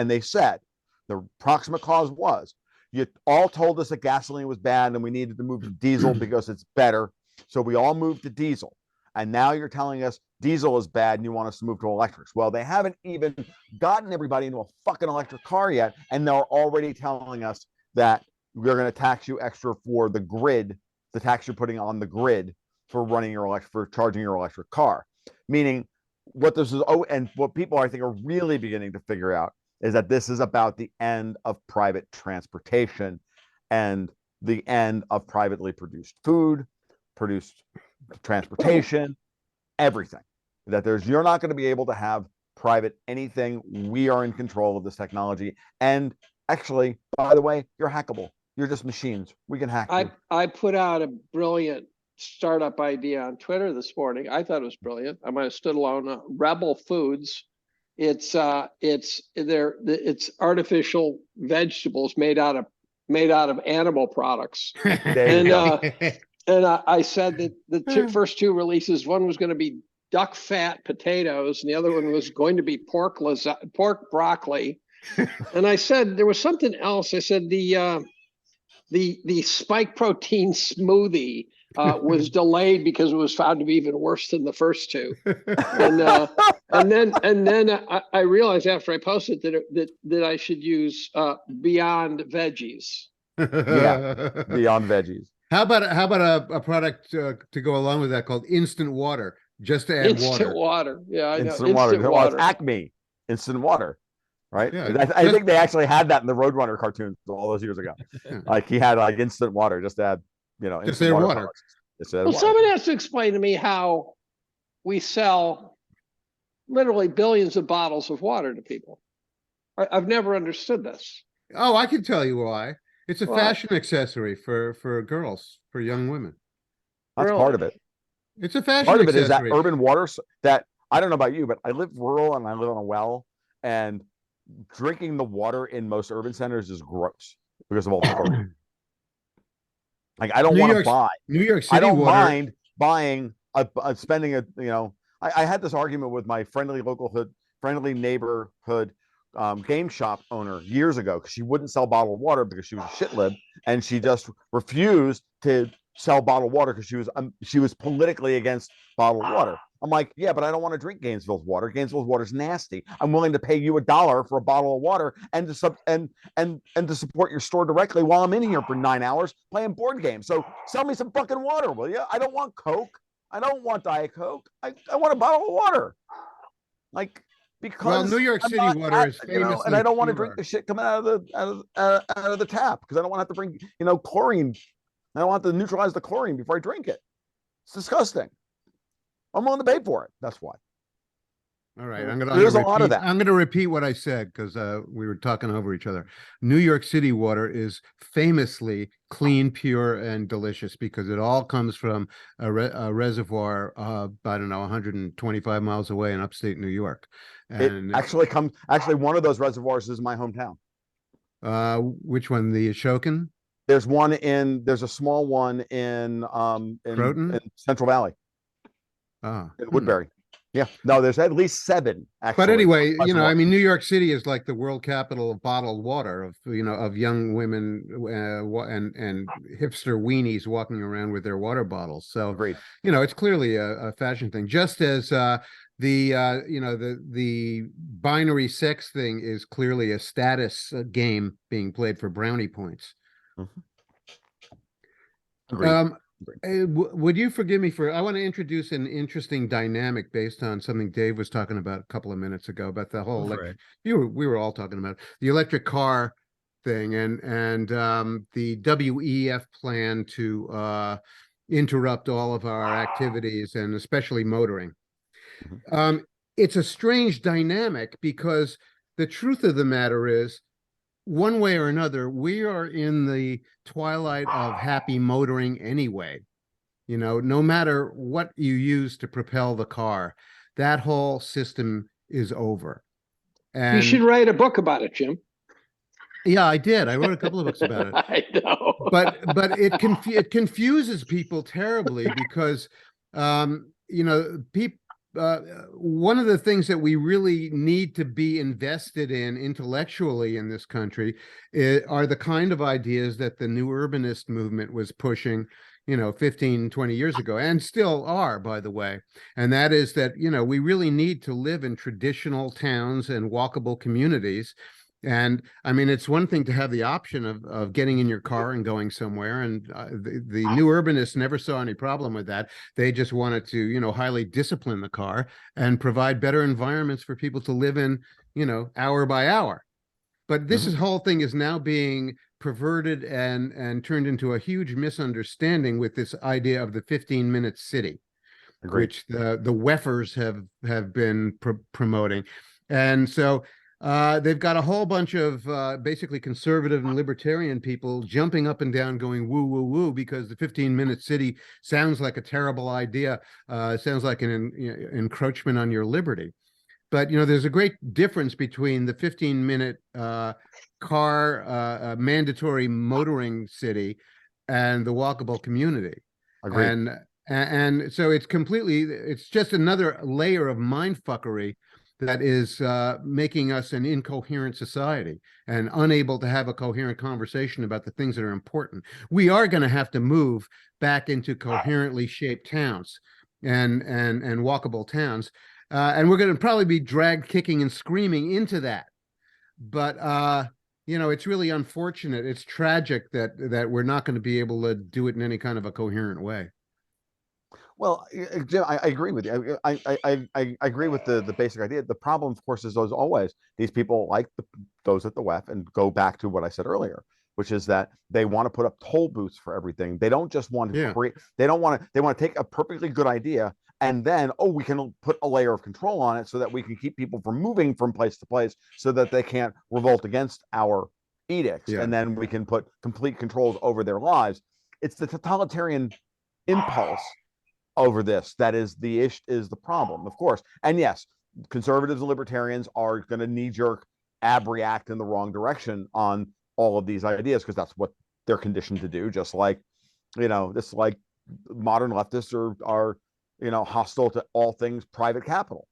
[SPEAKER 3] the proximate cause was you all told us that gasoline was bad and we needed to move to diesel because it's better, so we all moved to diesel. And now you're telling us diesel is bad and you want us to move to electrics. Well, they haven't even gotten everybody into a fucking electric car yet. And they're already telling us that we're going to tax you extra for the grid, the tax you're putting on the grid for running for charging your electric car. Meaning what this is, and what people I think are really beginning to figure out is that this is about the end of private transportation and the end of privately produced food, produced transportation, everything. That you're not going to be able to have private anything. We are in control of this technology. And actually, by the way, you're hackable. You're just machines. We can hack you.
[SPEAKER 4] I put out a brilliant startup idea on Twitter this morning. I thought it was brilliant. I might have stood alone. Rebel Foods. It's artificial vegetables made out of animal products.
[SPEAKER 3] There you go.
[SPEAKER 4] And I said that the first 2 releases, one was going to be duck fat potatoes, and the other one was going to be pork broccoli. And I said there was something else. I said the spike protein smoothie was delayed because it was found to be even worse than the first 2. And then I realized after I posted that I should use Beyond Veggies.
[SPEAKER 3] Yeah, Beyond Veggies.
[SPEAKER 2] How about a product to go along with that called instant water, just to add
[SPEAKER 4] Instant water. Yeah, I know.
[SPEAKER 3] Instant water. Well, it's Acme Instant Water, right?
[SPEAKER 2] Yeah,
[SPEAKER 3] I think they actually had that in the Roadrunner cartoons all those years ago. Like he had like instant water, just to add, you know,
[SPEAKER 2] just
[SPEAKER 3] instant
[SPEAKER 2] add
[SPEAKER 3] water.
[SPEAKER 2] water.
[SPEAKER 4] Well, someone has to explain to me how we sell literally billions of bottles of water to people. I've never understood this.
[SPEAKER 2] Oh, I can tell you why. It's a
[SPEAKER 4] Why?
[SPEAKER 2] fashion accessory for girls, for young women.
[SPEAKER 3] That's
[SPEAKER 4] Really?
[SPEAKER 3] part of it.
[SPEAKER 2] It's a fashion
[SPEAKER 3] Part of it is that
[SPEAKER 2] accessory.
[SPEAKER 3] urban water that I don't know about you, but I live rural and I live on a well, and drinking the water in most urban centers is gross because of all the chlorine. Like I don't want to buy.
[SPEAKER 2] New York City
[SPEAKER 3] I don't
[SPEAKER 2] water.
[SPEAKER 3] mind buying spending a, you know, I had this argument with my friendly neighborhood game shop owner years ago because she wouldn't sell bottled water because she was a shit lib, and she just refused to sell bottled water because she was politically against bottled water. I'm like, yeah, but I don't want to drink Gainesville's water. Gainesville's water is nasty. I'm willing to pay you $1 for a bottle of water and to support your store directly while I'm in here for 9 hours playing board games. So sell me some fucking water, will you? I don't want Coke. I don't want Diet Coke. I want a bottle of water. Like, because
[SPEAKER 2] New York City water is famously
[SPEAKER 3] and I don't want to
[SPEAKER 2] pure.
[SPEAKER 3] drink the shit coming out of the tap because I don't want to have to bring, you know, chlorine. I don't want to neutralize the chlorine before I drink it. It's disgusting. I'm willing to pay for it. That's why.
[SPEAKER 2] All right,
[SPEAKER 3] There's a lot of that.
[SPEAKER 2] I'm going to repeat what I said because we were talking over each other. New York City water is famously clean, pure, and delicious because it all comes from a reservoir, I don't know, 125 miles away in upstate New York. And
[SPEAKER 3] Actually, one of those reservoirs is my hometown.
[SPEAKER 2] which one? The Ashokan?
[SPEAKER 3] There's a small one in Central Valley. In Woodbury. Yeah, no, there's at least 7. Actually.
[SPEAKER 2] But anyway, you know, I mean, New York City is like the world capital of bottled water, of young women and hipster weenies walking around with their water bottles. So,
[SPEAKER 3] Agreed.
[SPEAKER 2] You know, it's clearly a fashion thing, just as the binary sex thing is clearly a status game being played for brownie points.
[SPEAKER 3] Agreed.
[SPEAKER 2] Would you forgive me for, I want to introduce an interesting dynamic based on something Dave was talking about a couple of minutes ago about the whole we were all talking about the electric car thing and the WEF plan to interrupt all of our activities and especially motoring. It's a strange dynamic because the truth of the matter is, one way or another, we are in the twilight of happy motoring anyway. You know, no matter what you use to propel the car, that whole system is over. And
[SPEAKER 4] you should write a book about it, Jim.
[SPEAKER 2] yeah, I did. I wrote a couple of books about it.
[SPEAKER 4] I know.
[SPEAKER 2] But it confuses people terribly because you know, people one of the things that we really need to be invested in intellectually in this country are the kind of ideas that the new urbanist movement was pushing, you know, 15, 20 years ago, and still are, by the way. And that is that, you know, we really need to live in traditional towns and walkable communities. And I mean, it's one thing to have the option of getting in your car and going somewhere. And the new urbanists never saw any problem with that. They just wanted to, you know, highly discipline the car and provide better environments for people to live in, you know, hour by hour. But this whole thing is now being perverted and turned into a huge misunderstanding with this idea of the 15-minute city, which the WEFers have been promoting. And so they've got a whole bunch of basically conservative and libertarian people jumping up and down going woo, woo, woo, because the 15-minute city sounds like a terrible idea. Sounds like an encroachment on your liberty. But, you know, there's a great difference between the 15-minute car mandatory motoring city and the walkable community.
[SPEAKER 3] Agreed.
[SPEAKER 2] And so it's just another layer of mindfuckery that is making us an incoherent society and unable to have a coherent conversation about the things that are important. We are going to have to move back into coherently shaped towns and walkable towns. And we're going to probably be dragged kicking and screaming into that. But, you know, it's really unfortunate. It's tragic that we're not going to be able to do it in any kind of a coherent way.
[SPEAKER 3] Well, Jim, I agree with you. I agree with the basic idea. The problem, of course, is as always, these people like those at the WEF, and go back to what I said earlier, which is that they want to put up toll booths for everything. They don't just want to create. They want to take a perfectly good idea and then, we can put a layer of control on it so that we can keep people from moving from place to place so that they can't revolt against our edicts. And then we can put complete controls over their lives. It's the totalitarian impulse over this that is the problem, of course. And yes, conservatives and libertarians are going to knee-jerk react in the wrong direction on all of these ideas because that's what they're conditioned to do. Just like, you know, this like modern leftists are you know, hostile to all things private capital.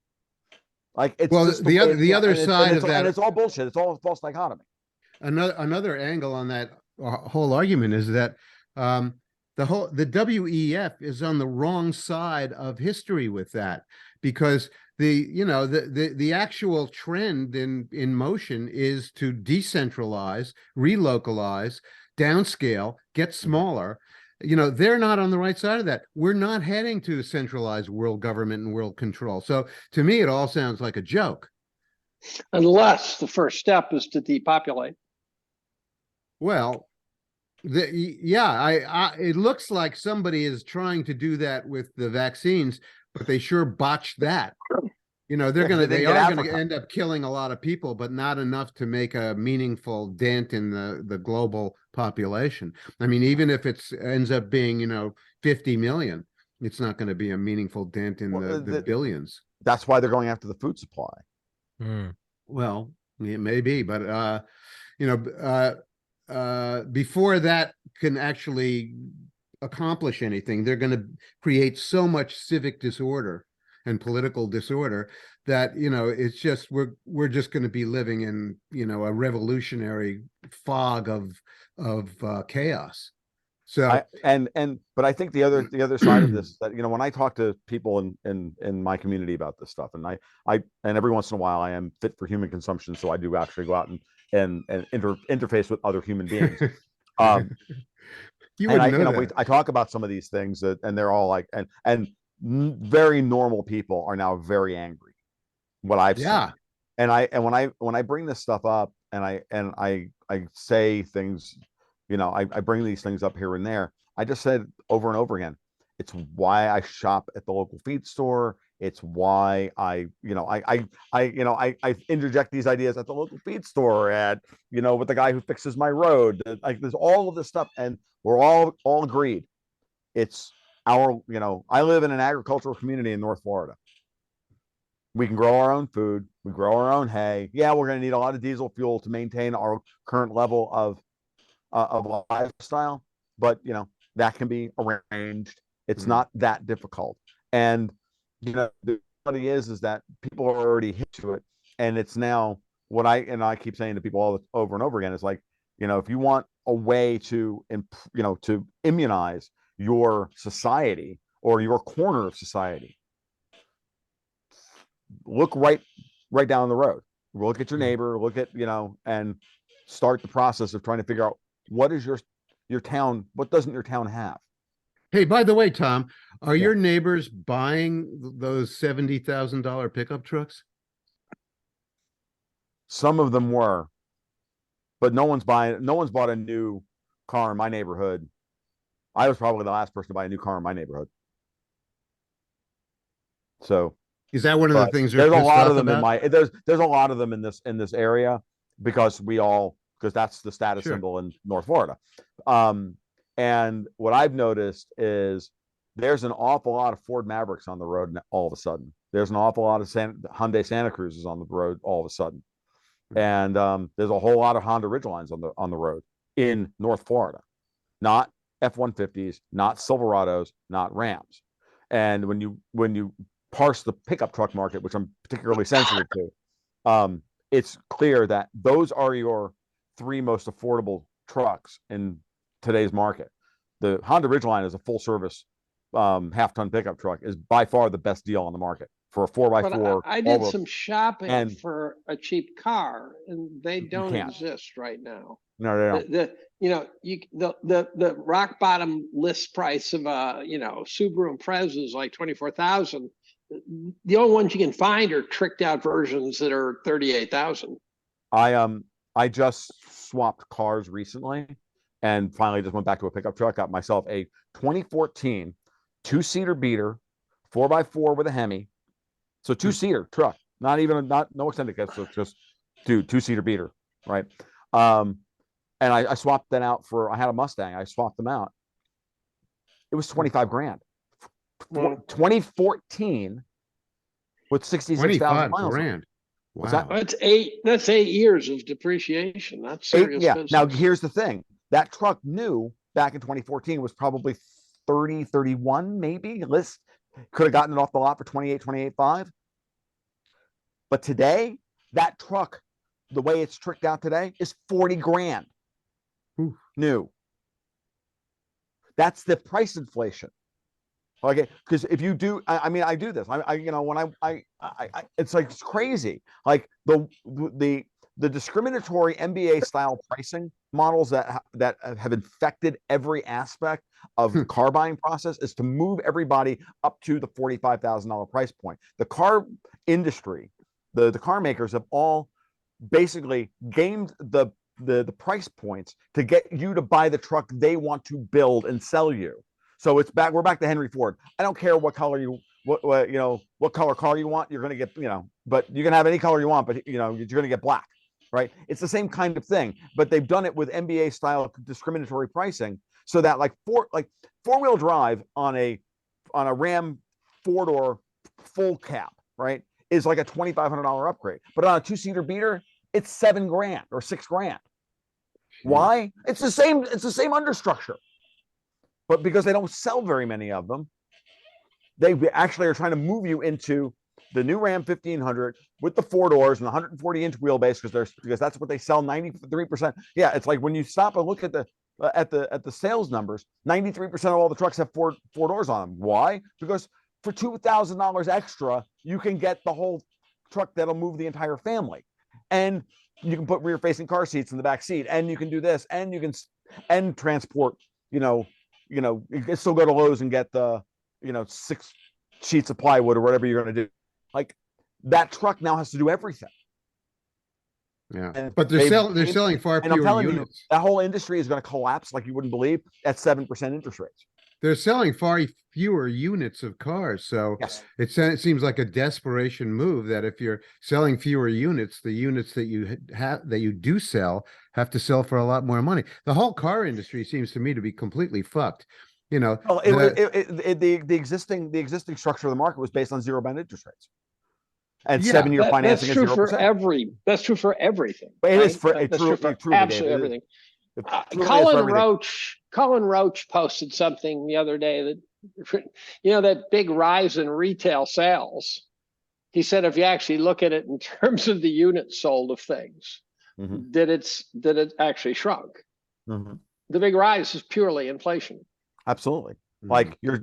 [SPEAKER 3] Like it's
[SPEAKER 2] the other side of that,
[SPEAKER 3] and it's all bullshit. It's all a false dichotomy.
[SPEAKER 2] Another angle on that whole argument is that the WEF is on the wrong side of history with that, because the actual trend in motion is to decentralize, relocalize, downscale, get smaller. You know, they're not on the right side of that. We're not heading to centralized world government and world control. So to me, it all sounds like a joke.
[SPEAKER 4] Unless the first step is to depopulate.
[SPEAKER 2] Well, it looks like somebody is trying to do that with the vaccines, but they sure botched that. You know, they are going to end up killing a lot of people, but not enough to make a meaningful dent in the global population. I mean, even if it ends up being, you know, 50 million, it's not going to be a meaningful dent in the billions.
[SPEAKER 3] That's why they're going after the food supply.
[SPEAKER 2] Well, it may be, but you know, before that can actually accomplish anything, they're going to create so much civic disorder and political disorder that, you know, it's just we're just going to be living in, you know, a revolutionary fog of chaos. So
[SPEAKER 3] but I think the other side of this is that, you know, when I talk to people in my community about this stuff, and I every once in a while I am fit for human consumption, so I do actually go out and interface with other human beings.
[SPEAKER 2] You
[SPEAKER 3] And
[SPEAKER 2] wouldn't know that.
[SPEAKER 3] I talk about some of these things and they're all like, and very normal people are now very angry. What I've seen,
[SPEAKER 2] Yeah.
[SPEAKER 3] and when I bring this stuff up and I say things, I bring these things up here and there. I just said over and over again, it's why I shop at the local feed store. It's why I interject these ideas at the local feed store with the guy who fixes my road. Like there's all of this stuff, and we're all agreed. It's I live in an agricultural community in North Florida. We can grow our own food. We grow our own hay. Yeah, we're going to need a lot of diesel fuel to maintain our current level of lifestyle, but that can be arranged. It's not that difficult. And the reality is that people are already hit to it, and it's now what I keep saying to people over and over again is like, if you want a way to to immunize your society or your corner of society, look right down the road. Look at your neighbor, look at, and start the process of trying to figure out what is your town, what doesn't your town have?
[SPEAKER 2] Hey, by the way, Tom, are
[SPEAKER 3] Yeah.
[SPEAKER 2] your neighbors buying those $70,000 pickup trucks?
[SPEAKER 3] Some of them were, but no one's bought a new car in my neighborhood. I was probably the last person to buy a new car in my neighborhood. So
[SPEAKER 2] Is that one of the things
[SPEAKER 3] there's
[SPEAKER 2] they're
[SPEAKER 3] a
[SPEAKER 2] pissed
[SPEAKER 3] lot
[SPEAKER 2] off
[SPEAKER 3] of them
[SPEAKER 2] about?
[SPEAKER 3] there's a lot of them in this area because that's the status
[SPEAKER 2] Sure.
[SPEAKER 3] symbol in North Florida. And what I've noticed is there's an awful lot of Ford Mavericks on the road all of a sudden. There's an awful lot of Hyundai Santa Cruzes on the road all of a sudden. And there's a whole lot of Honda Ridgelines on the road in North Florida. Not F-150s, not Silverados, not Rams. And when you parse the pickup truck market, which I'm particularly sensitive to, it's clear that those are your three most affordable trucks in today's market. The Honda Ridgeline is a full service half-ton pickup truck, is by far the best deal on the market for a 4x4.
[SPEAKER 4] I did some shopping for a cheap car, and they don't exist right now.
[SPEAKER 3] No, they don't.
[SPEAKER 4] The rock bottom list price of a Subaru Impreza is like 24,000. The only ones you can find are tricked out versions that are 38,000.
[SPEAKER 3] I just swapped cars recently and finally just went back to a pickup truck. Got myself a 2014 two-seater beater, 4x4 with a Hemi. So two-seater truck, no extended cab, so just two-seater beater, right? And I swapped that out I had a Mustang. I swapped them out. It was 25 grand. 2014 with 66,000 miles.
[SPEAKER 2] 25 grand. Wow.
[SPEAKER 4] That's 8 years of depreciation. That's serious business.
[SPEAKER 3] Now here's the thing. That truck new back in 2014 was probably 30, 31, maybe. List could have gotten it off the lot for 28.5. But today, that truck, the way it's tricked out today, is 40 grand.
[SPEAKER 2] Oof.
[SPEAKER 3] New. That's the price inflation. Okay, because if you do, I do this. It's like it's crazy. Like the discriminatory MBA style pricing models that have infected every aspect of the car buying process is to move everybody up to the $45,000 price point. The car industry, the car makers have all basically gamed the price points to get you to buy the truck they want to build and sell you. So we're back to Henry Ford. I don't care what color what color car you want, you're going to get, but you can have any color you want, but you're going to get black, right? It's the same kind of thing, but they've done it with MBA style discriminatory pricing so that like four-wheel drive on a Ram 4-door full cap, right, is like a $2,500 upgrade. But on a two-seater beater, it's $7 grand or $6 grand. Why? It's the same understructure. But because they don't sell very many of them, they actually are trying to move you into the new Ram 1500 with the 4 doors and the 140-inch wheelbase because that's what they sell 93%. Yeah, it's like when you stop and look at the sales numbers, 93% of all the trucks have four doors on them. Why? Because for $2,000 extra, you can get the whole truck that'll move the entire family, and you can put rear-facing car seats in the back seat, and you can do this, and you can transport you can still go to Lowe's and get the 6 sheets of plywood or whatever you're going to do. Like that truck now has to do everything.
[SPEAKER 2] Yeah,
[SPEAKER 3] And
[SPEAKER 2] but they're selling far
[SPEAKER 3] and I'm
[SPEAKER 2] fewer
[SPEAKER 3] telling you,
[SPEAKER 2] units.
[SPEAKER 3] that whole industry is going to collapse like you wouldn't believe at 7% interest rates.
[SPEAKER 2] They're selling far fewer units of cars, so
[SPEAKER 3] Yes.
[SPEAKER 2] it seems like a desperation move that if you're selling fewer units, the units that you do sell have to sell for a lot more money. The whole car industry seems to me to be completely fucked.
[SPEAKER 3] Well, the existing structure of the market was based on 0 bound interest rates and 7-year financing
[SPEAKER 4] that's true
[SPEAKER 3] at 0%.
[SPEAKER 4] That's true for everything.
[SPEAKER 3] But it
[SPEAKER 4] right?
[SPEAKER 3] is for
[SPEAKER 4] That's true for
[SPEAKER 3] truly,
[SPEAKER 4] absolutely
[SPEAKER 3] David,
[SPEAKER 4] everything.
[SPEAKER 3] Truly
[SPEAKER 4] Colin Roach posted something the other day that, that big rise in retail sales. He said, if you actually look at it in terms of the units sold of things, that it actually shrunk. The big rise is purely inflation.
[SPEAKER 3] Absolutely. Like you're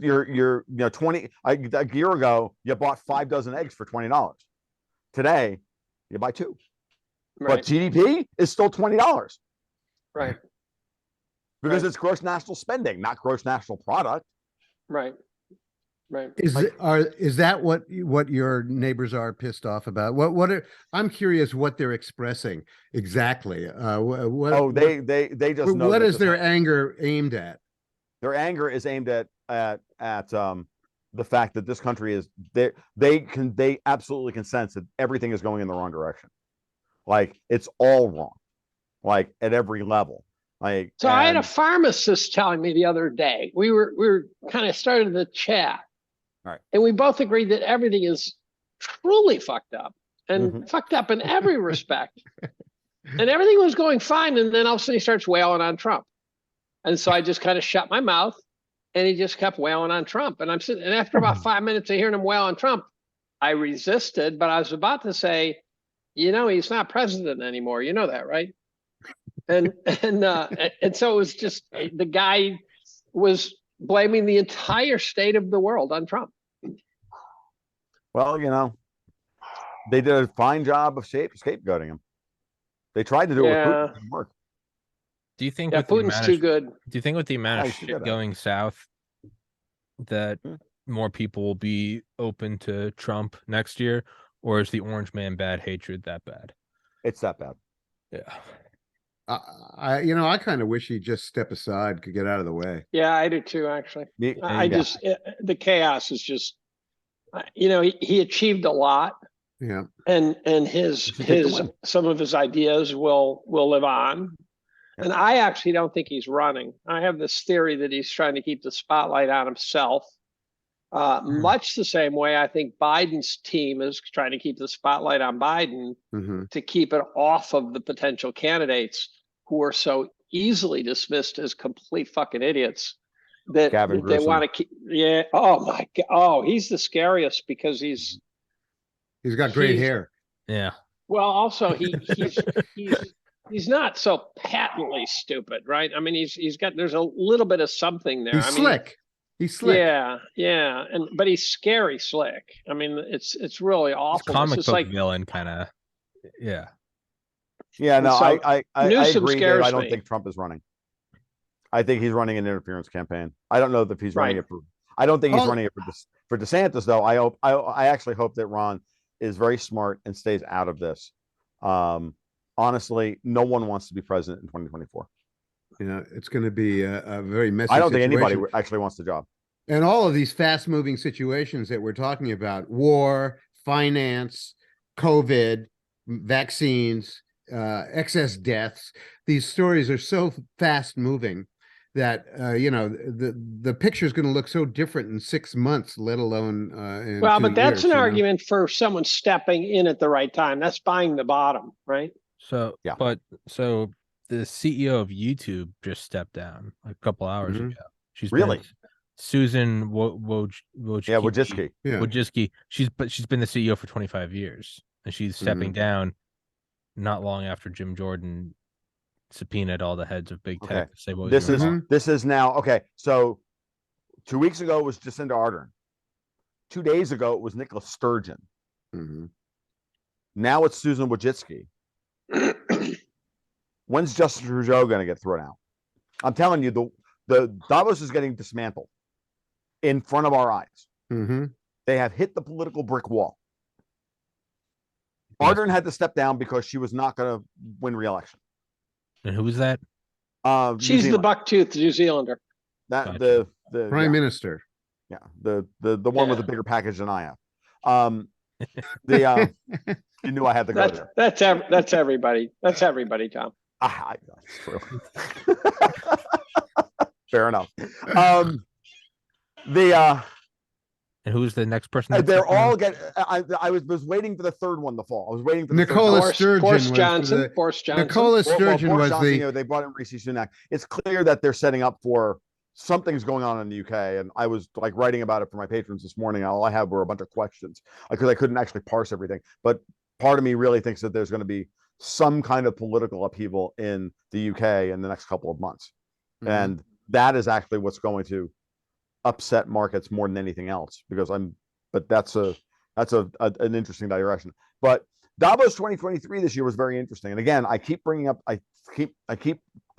[SPEAKER 3] 20 a year ago, you bought 5 dozen eggs for $20. Today, you buy 2.
[SPEAKER 4] Right.
[SPEAKER 3] But GDP is still $20.
[SPEAKER 4] Right.
[SPEAKER 3] Because it's gross national spending, not gross national product.
[SPEAKER 4] Right. Right.
[SPEAKER 2] Is that what your neighbors are pissed off about? I'm curious what they're expressing exactly.
[SPEAKER 3] They just know
[SPEAKER 2] what is their anger aimed at?
[SPEAKER 3] Their anger is aimed at the fact that this country is they absolutely can sense that everything is going in the wrong direction. Like it's all wrong, like at every level. I had a
[SPEAKER 4] pharmacist telling me the other day, we were kind of started the chat.
[SPEAKER 3] Right.
[SPEAKER 4] And we both agreed that everything is truly fucked up and fucked up in every respect. And everything was going fine. And then all of a sudden he starts wailing on Trump. And so I just kind of shut my mouth and he just kept wailing on Trump. And I'm sitting, and after about 5 minutes of hearing him wail on Trump, I resisted, but I was about to say, he's not president anymore. You know that, right? And so it was just, the guy was blaming the entire state of the world on Trump.
[SPEAKER 3] Well, they did a fine job of scapegoating him. They tried to do it with Putin. It didn't work.
[SPEAKER 1] Do you think
[SPEAKER 4] Putin's too good?
[SPEAKER 1] Do you think with the amount of shit going south that more people will be open to Trump next year, or is the orange man bad hatred that bad?
[SPEAKER 3] It's that bad.
[SPEAKER 1] Yeah.
[SPEAKER 2] I kind of wish he'd just step aside, could get out of the way.
[SPEAKER 4] Yeah, I do too, actually. The chaos is just, he achieved a lot.
[SPEAKER 2] Yeah.
[SPEAKER 4] And some of his ideas will live on. Yeah. And I actually don't think he's running. I have this theory that he's trying to keep the spotlight on himself. Much the same way I think Biden's team is trying to keep the spotlight on Biden to keep it off of the potential candidates who are so easily dismissed as complete fucking idiots that they want to keep. Yeah. Oh my God. Oh, he's the scariest because he's
[SPEAKER 2] got great hair.
[SPEAKER 1] Yeah.
[SPEAKER 4] Well, also he's not so patently stupid, right? I mean, there's a little bit of something there.
[SPEAKER 2] He's slick. He's slick.
[SPEAKER 4] Yeah, but he's scary slick. I mean, it's really awful.
[SPEAKER 1] Comic book villain kind of. Yeah.
[SPEAKER 3] Yeah, no,
[SPEAKER 4] so
[SPEAKER 3] I agree. Dave, I don't
[SPEAKER 4] me.
[SPEAKER 3] think Trump is running. I think he's running an interference campaign. I don't know if he's running it for. I don't think he's running it for DeSantis though. I actually hope that Ron is very smart and stays out of this. Honestly, no one wants to be president in 2024.
[SPEAKER 2] It's going to be a very messy
[SPEAKER 3] I don't think
[SPEAKER 2] situation.
[SPEAKER 3] anybody actually wants the job.
[SPEAKER 2] And all of these fast-moving situations that we're talking about, war, finance, COVID, vaccines, excess deaths, these stories are so fast-moving that, the picture is going to look so different in 6 months, let alone in
[SPEAKER 4] Well,
[SPEAKER 2] 2
[SPEAKER 4] but that's
[SPEAKER 2] years,
[SPEAKER 4] an argument for someone stepping in at the right time. That's buying the bottom, right?
[SPEAKER 1] So, yeah. So the CEO of YouTube just stepped down a couple hours ago. She's
[SPEAKER 3] really
[SPEAKER 1] Susan Wojcicki. Wojcicki. She's been the CEO for 25 years, and she's stepping down not long after Jim Jordan subpoenaed all the heads of big tech to say what was
[SPEAKER 3] this is now okay. So 2 weeks ago it was Jacinda Ardern. 2 days ago it was Nicola Sturgeon. Now it's Susan Wojcicki. When's Justin Trudeau going to get thrown out? I'm telling you, The Davos is getting dismantled in front of our eyes.
[SPEAKER 2] Mm-hmm.
[SPEAKER 3] They have hit the political brick wall.
[SPEAKER 1] Yes.
[SPEAKER 3] Ardern had to step down because she was not going to win re-election.
[SPEAKER 1] And who was that?
[SPEAKER 3] New
[SPEAKER 4] She's the
[SPEAKER 3] Zealand.
[SPEAKER 4] buck-toothed New Zealander.
[SPEAKER 3] That
[SPEAKER 1] Gotcha.
[SPEAKER 3] the
[SPEAKER 2] Prime Minister.
[SPEAKER 3] yeah, the one with
[SPEAKER 4] Yeah.
[SPEAKER 3] a bigger package than I have. The you knew I had to go there.
[SPEAKER 4] That's everybody. That's everybody, Tom.
[SPEAKER 3] That's true. Fair enough.
[SPEAKER 1] And who's the next person? that's
[SPEAKER 3] They're
[SPEAKER 1] stepping
[SPEAKER 3] all
[SPEAKER 1] in?
[SPEAKER 3] get. I was waiting for the third one to fall. I was waiting for the
[SPEAKER 2] Nicola
[SPEAKER 3] third
[SPEAKER 2] Sturgeon.
[SPEAKER 4] Boris
[SPEAKER 2] was
[SPEAKER 4] Johnson.
[SPEAKER 2] the-
[SPEAKER 4] Boris Johnson.
[SPEAKER 2] Nicola
[SPEAKER 3] Well,
[SPEAKER 2] Sturgeon
[SPEAKER 3] Boris
[SPEAKER 2] was
[SPEAKER 3] Johnson,
[SPEAKER 2] the.
[SPEAKER 3] you know, they brought in Rishi Sunak. It's clear that they're setting up for something's going on in the UK, and I was like writing about it for my patrons this morning. All I had were a bunch of questions because I couldn't actually parse everything. But part of me really thinks that there's going to be some kind of political upheaval in the UK in the next couple of months,
[SPEAKER 2] Mhm.
[SPEAKER 3] and that is actually what's going to upset markets more than anything else. But that's an interesting direction. But Davos 2023 this year was very interesting, and again, I keep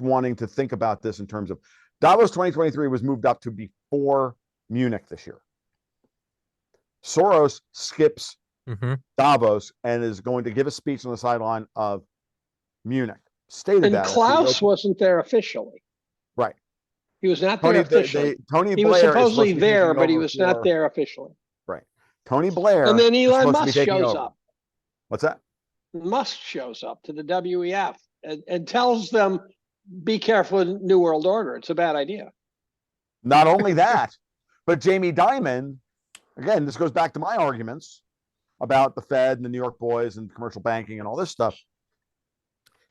[SPEAKER 3] wanting to think about this in terms of Davos 2023 was moved up to before Munich this year. Soros skips
[SPEAKER 1] Mhm.
[SPEAKER 3] Davos and is going to give a speech on the sideline of Munich. Stated
[SPEAKER 4] And
[SPEAKER 3] that
[SPEAKER 4] Klaus wasn't there officially.
[SPEAKER 3] right.
[SPEAKER 4] He was not there officially.
[SPEAKER 3] Tony
[SPEAKER 4] He
[SPEAKER 3] Blair
[SPEAKER 4] was
[SPEAKER 3] is
[SPEAKER 4] supposedly
[SPEAKER 3] supposed to be
[SPEAKER 4] there,
[SPEAKER 3] taking
[SPEAKER 4] but he
[SPEAKER 3] over
[SPEAKER 4] was not
[SPEAKER 3] for-
[SPEAKER 4] there officially.
[SPEAKER 3] Right. Tony Blair
[SPEAKER 4] And then
[SPEAKER 3] is
[SPEAKER 4] Elon
[SPEAKER 3] supposed to be
[SPEAKER 4] Musk
[SPEAKER 3] taking
[SPEAKER 4] shows
[SPEAKER 3] over.
[SPEAKER 4] up.
[SPEAKER 3] What's that?
[SPEAKER 4] Musk shows up to the WEF and tells them, be careful with New World Order. It's a bad idea.
[SPEAKER 3] Not only that, but Jamie Dimon, again, this goes back to my arguments about the Fed and the New York boys and commercial banking and all this stuff.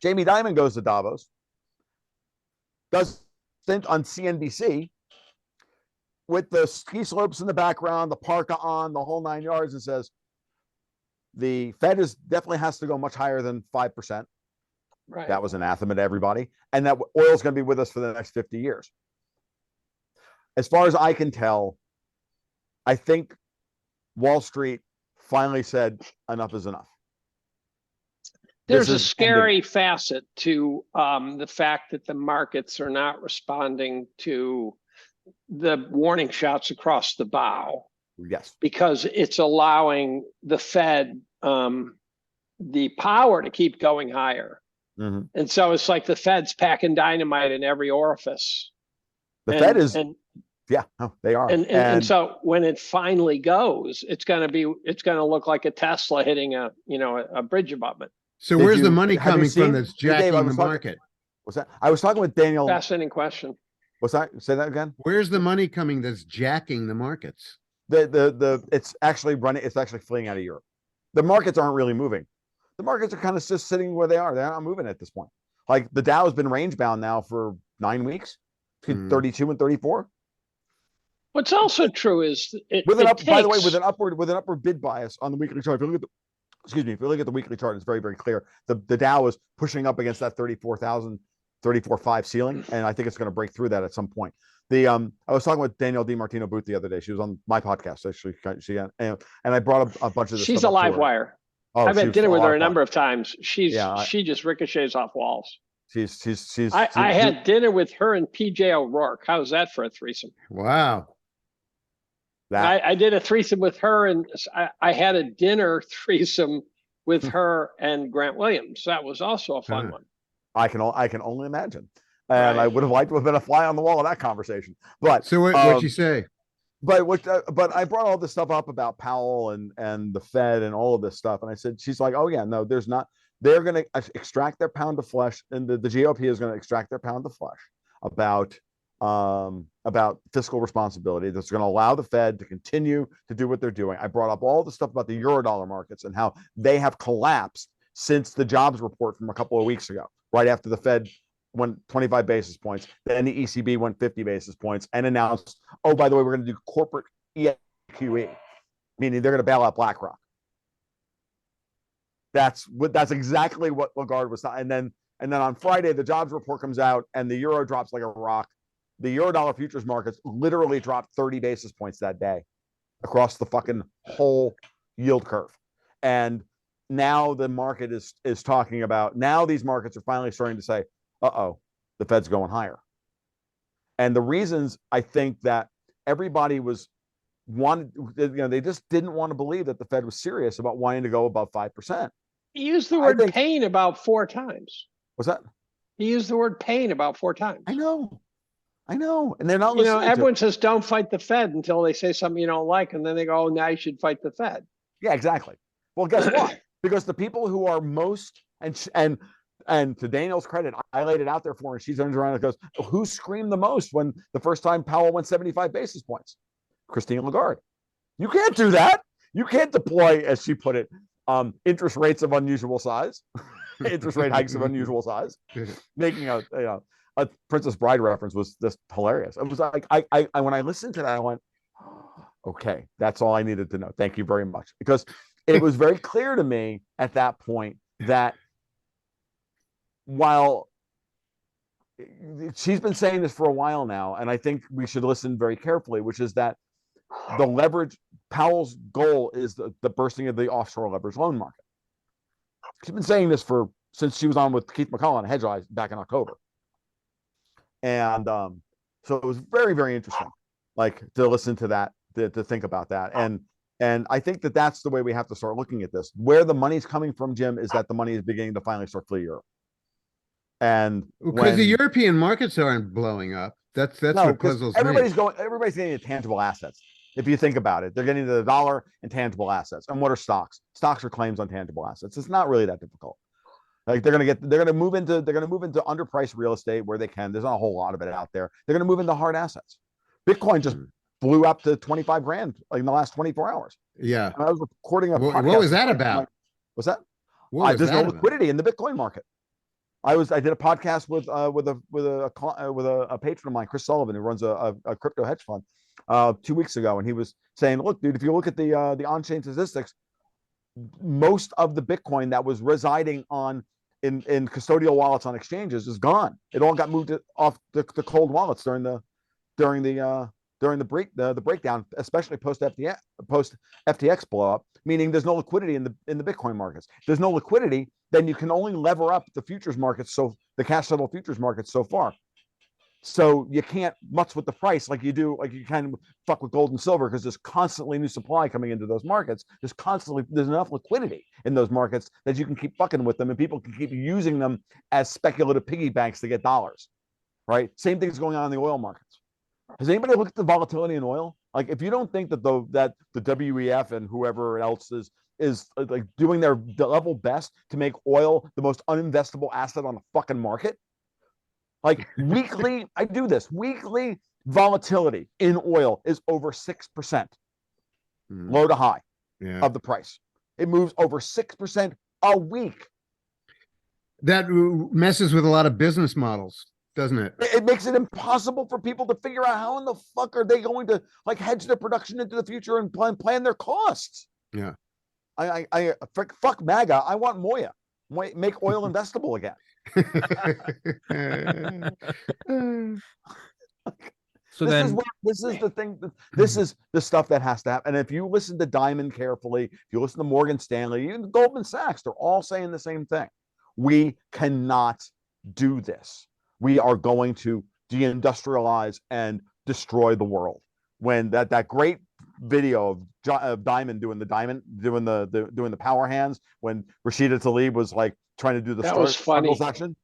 [SPEAKER 3] Jamie Dimon goes to Davos, does a stint on CNBC with the ski slopes in the background, the parka on, the whole 9 yards, and says the Fed definitely has to go much higher than 5%.
[SPEAKER 4] Right.
[SPEAKER 3] That was anathema to everybody. And that oil is going to be with us for the next 50 years. As far as I can tell, I think Wall Street finally said enough is enough.
[SPEAKER 4] There's
[SPEAKER 3] This
[SPEAKER 4] a
[SPEAKER 3] is
[SPEAKER 4] scary facet to the fact that the markets are not responding to the warning shots across the bow,
[SPEAKER 3] Yes.
[SPEAKER 4] because it's allowing the Fed the power to keep going higher.
[SPEAKER 3] Mhm.
[SPEAKER 4] And so it's like the Fed's packing dynamite in every orifice.
[SPEAKER 3] The
[SPEAKER 4] And-
[SPEAKER 3] Fed is,
[SPEAKER 4] and
[SPEAKER 3] yeah, no, they are.
[SPEAKER 4] and so when it finally goes, it's going to look like a Tesla hitting a bridge abutment.
[SPEAKER 2] So
[SPEAKER 3] Did
[SPEAKER 2] where's the
[SPEAKER 3] you-
[SPEAKER 2] money
[SPEAKER 3] have you
[SPEAKER 2] coming
[SPEAKER 3] seen-
[SPEAKER 2] from that's
[SPEAKER 3] Hey, Dave,
[SPEAKER 2] jacking
[SPEAKER 3] I
[SPEAKER 2] the
[SPEAKER 3] was talking-
[SPEAKER 2] market?
[SPEAKER 3] What's that? I was talking with Daniel.
[SPEAKER 4] Fascinating question.
[SPEAKER 3] What's that? Say that again.
[SPEAKER 2] Where's the money coming that's jacking the markets?
[SPEAKER 3] It's actually running. It's actually fleeing out of Europe. The markets aren't really moving. The markets are kind of just sitting where they are. They're not moving at this point. Like the Dow has been range bound now for 9 weeks, between 32 and 34.
[SPEAKER 4] What's also true is
[SPEAKER 3] By the way, with an upward bid bias on the weekly chart. If you look at the weekly chart, it's very, very clear. The Dow is pushing up against that 34,000, 34.5 ceiling, and I think it's going to break through that at some point. I was talking with Danielle DiMartino Booth the other day. She was on my podcast actually. And I brought up a bunch of this.
[SPEAKER 4] she's
[SPEAKER 3] stuff
[SPEAKER 4] a
[SPEAKER 3] up to
[SPEAKER 4] live
[SPEAKER 3] her.
[SPEAKER 4] wire.
[SPEAKER 3] Oh,
[SPEAKER 4] I've
[SPEAKER 3] she
[SPEAKER 4] had
[SPEAKER 3] was
[SPEAKER 4] dinner with her a
[SPEAKER 3] lot of
[SPEAKER 4] number
[SPEAKER 3] fun.
[SPEAKER 4] of times. She just ricochets off walls. I had dinner with her and PJ O'Rourke. How's that for a threesome?
[SPEAKER 2] Wow.
[SPEAKER 4] I did a threesome with her, and I had a dinner threesome with her and Grant Williams. That was also a fun one.
[SPEAKER 3] I can only imagine, and
[SPEAKER 4] Right.
[SPEAKER 3] I would have liked to have been a fly on the wall of that conversation. But
[SPEAKER 2] So what'd you say?
[SPEAKER 3] But I brought all this stuff up about Powell and the Fed and all of this stuff, and I said, she's like, oh yeah, no, there's not. They're going to extract their pound of flesh, and the GOP is going to extract their pound of flesh about fiscal responsibility that's going to allow the Fed to continue to do what they're doing. I brought up all the stuff about the Eurodollar markets and how they have collapsed since the jobs report from a couple of weeks ago, right after the Fed went 25 basis points. Then the ECB went 50 basis points and announced, oh, by the way, we're going to do corporate EQE, meaning they're going to bail out BlackRock. That's exactly what Lagarde was. And then on Friday, the jobs report comes out and the euro drops like a rock. The Eurodollar futures markets literally dropped 30 basis points that day across the fucking whole yield curve. And now the market is talking about, now these markets are finally starting to say, uh-oh, the Fed's going higher. And the reasons I think that everybody they just didn't want to believe that the Fed was serious about wanting to go above 5%.
[SPEAKER 4] He used the word pain about 4 times.
[SPEAKER 3] What's that?
[SPEAKER 4] He used the word pain about 4 times.
[SPEAKER 3] I know. And they're not listening.
[SPEAKER 4] Everyone says don't fight the Fed until they say something you don't like, and then they go, oh, now you should fight the Fed.
[SPEAKER 3] Yeah, exactly. Well, guess what? Because the people who are most, and to Daniel's credit, I laid it out there for her. She turns around and goes, who screamed the most when the first time Powell went 75 basis points? Christine Lagarde. You can't do that. You can't deploy, as she put it, interest rates of unusual size, interest rate hikes of unusual size. Making a Princess Bride reference was just hilarious. It was like I when I listened to that, I went, okay, that's all I needed to know. Thank you very much, because it was very clear to me at that point that while she's been saying this for a while now, and I think we should listen very carefully, which is that the leverage, Powell's goal is the bursting of the offshore leverage loan market. She's been saying this since she was on with Keith McCullough on Hedge Eyes back in October. And so it was very, very interesting, like, to listen to that, to think about that. And I think that that's the way we have to start looking at this. Where the money's coming from, Jim, is that the money is beginning to finally start fleeing Europe. And
[SPEAKER 2] because the European markets aren't blowing up. That's what puzzles me.
[SPEAKER 3] Everybody's getting tangible assets. If you think about it, they're getting the dollar and tangible assets. And what are stocks? Stocks are claims on tangible assets. It's not really that difficult. Like they're gonna move into underpriced real estate where they can. There's not a whole lot of it out there. They're gonna move into hard assets. Bitcoin just blew up to 25 grand like in the last 24 hours.
[SPEAKER 2] Yeah.
[SPEAKER 3] And I was recording
[SPEAKER 2] what was that about?
[SPEAKER 3] What's that? There's no liquidity in the Bitcoin market. I did a podcast with a patron of mine, Chris Sullivan, who runs a crypto hedge fund, 2 weeks ago, and he was saying, look, dude, if you look at the on-chain statistics, most of the Bitcoin that was residing in custodial wallets on exchanges is gone. It all got moved off the cold wallets during the breakdown, especially post FTX blow up, meaning there's no liquidity in the Bitcoin markets. If there's no liquidity, then you can only lever up the futures markets, so the cash settled futures markets so far. So you can't mutz with the price like you can fuck with gold and silver, because there's constantly new supply coming into those markets. There's enough liquidity in those markets that you can keep fucking with them, and people can keep using them as speculative piggy banks to get dollars, right? Same thing's going on in the oil markets. Has anybody looked at the volatility in oil? Like, if you don't think that the WEF and whoever else is like doing their level best to make oil the most uninvestable asset on the fucking market, like weekly volatility in oil is over 6%, low to high of the price. It moves over 6% a week.
[SPEAKER 2] That messes with a lot of business models, doesn't it?
[SPEAKER 3] It makes it impossible for people to figure out how in the fuck are they going to like hedge their production into the future and plan their costs.
[SPEAKER 2] Yeah.
[SPEAKER 3] Fuck MAGA. I want Moya. Make oil investable again.
[SPEAKER 1] So
[SPEAKER 3] this is the thing. This is the stuff that has to happen. And if you listen to Diamond carefully, if you listen to Morgan Stanley, even Goldman Sachs, they're all saying the same thing. We cannot do this. We are going to deindustrialize and destroy the world. When that great video of Diamond doing the power hands when Rashida Tlaib was like trying to do the struggle section.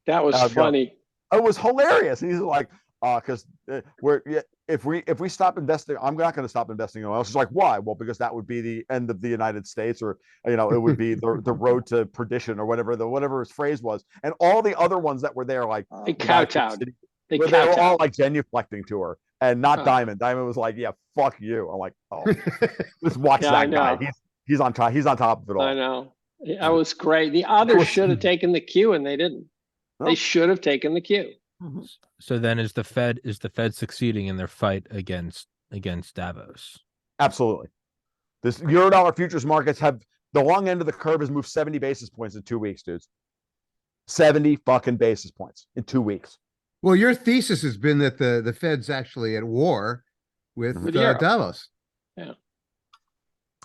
[SPEAKER 4] That was funny.
[SPEAKER 3] It was hilarious. He's like, because if we stop investing, I'm not going to stop investing in oil. She's like, why? Well, because that would be the end of the United States, or it would be the road to perdition, or whatever his phrase was. And all the other ones that were there, like
[SPEAKER 4] they kowtowed.
[SPEAKER 3] They were all like genuflecting to her, and not Diamond. Diamond was like, yeah, fuck you. I'm like, oh, just watch that guy. He's on top. He's on top of it all.
[SPEAKER 4] I know. That was great. The others should have taken the cue, and they didn't. No. They should have taken the cue.
[SPEAKER 1] So then is the Fed succeeding in their fight against Davos?
[SPEAKER 3] Absolutely. This Eurodollar futures markets have the long end of the curve has moved 70 basis points in 2 weeks, dudes. 70 fucking basis points in 2 weeks.
[SPEAKER 2] Well, your thesis has been that the Fed's actually at war with Davos.
[SPEAKER 4] Yeah.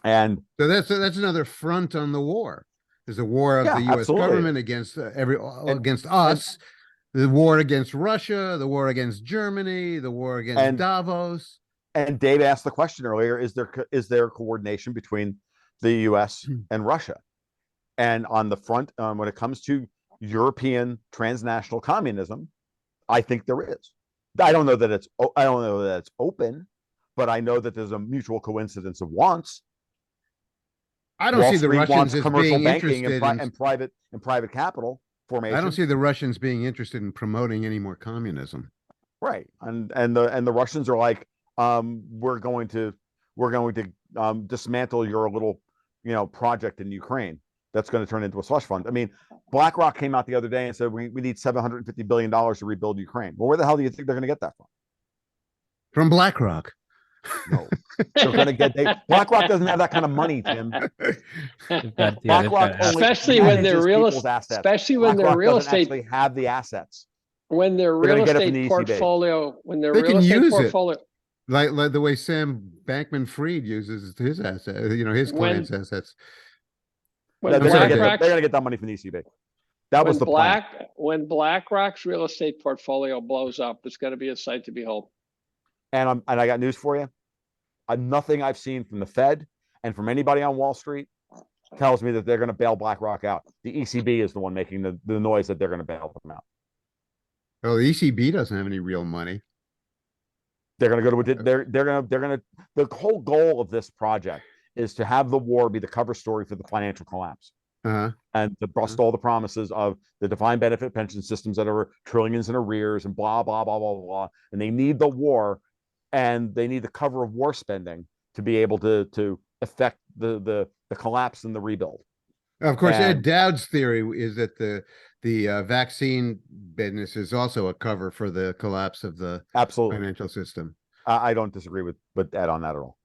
[SPEAKER 3] And
[SPEAKER 2] so that's another front on the war. There's a war of the U.S.
[SPEAKER 3] absolutely.
[SPEAKER 2] government against against us. the war against Russia, the war against Germany, the war against Davos.
[SPEAKER 3] And Dave asked the question earlier: is there coordination between the U.S. and Russia? And on the front, when it comes to European transnational communism, I think there is. I don't know that it's open, but I know that there's a mutual coincidence of wants.
[SPEAKER 2] I don't see the Russians as being interested
[SPEAKER 3] in private capital formation.
[SPEAKER 2] I don't see the Russians being interested in promoting any more communism.
[SPEAKER 3] Right, and the Russians are like, we're going to dismantle your little project in Ukraine that's going to turn into a slush fund. I mean, BlackRock came out the other day and said we need $750 billion to rebuild Ukraine. Well, where the hell do you think they're going to get that from?
[SPEAKER 2] From BlackRock.
[SPEAKER 3] No, they're going to get. BlackRock doesn't have that kind of money, Tim. BlackRock
[SPEAKER 4] especially when they're real estate, especially when their real estate
[SPEAKER 3] actually have the assets.
[SPEAKER 4] When their real estate portfolio, when their real estate portfolio,
[SPEAKER 2] like the way Sam Bankman-Fried uses his assets, his clients' assets.
[SPEAKER 3] They're going to get that money from the ECB. That was the plan.
[SPEAKER 4] When BlackRock's real estate portfolio blows up, it's going to be a sight to behold.
[SPEAKER 3] And I got news for you. Nothing I've seen from the Fed and from anybody on Wall Street tells me that they're going to bail BlackRock out. The ECB is the one making the noise that they're going to bail them out.
[SPEAKER 2] Oh, the ECB doesn't have any real money.
[SPEAKER 3] They're going to go to the whole goal of this project is to have the war be the cover story for the financial collapse. And to bust all the promises of the defined benefit pension systems that are trillions in arrears and blah, blah, blah, blah, blah. And they need the war and they need the cover of war spending to be able to affect the collapse and the rebuild.
[SPEAKER 2] Of course, Ed Dowd's theory is that the vaccine business is also a cover for the collapse of the financial system.
[SPEAKER 3] I don't disagree with Ed on that at all.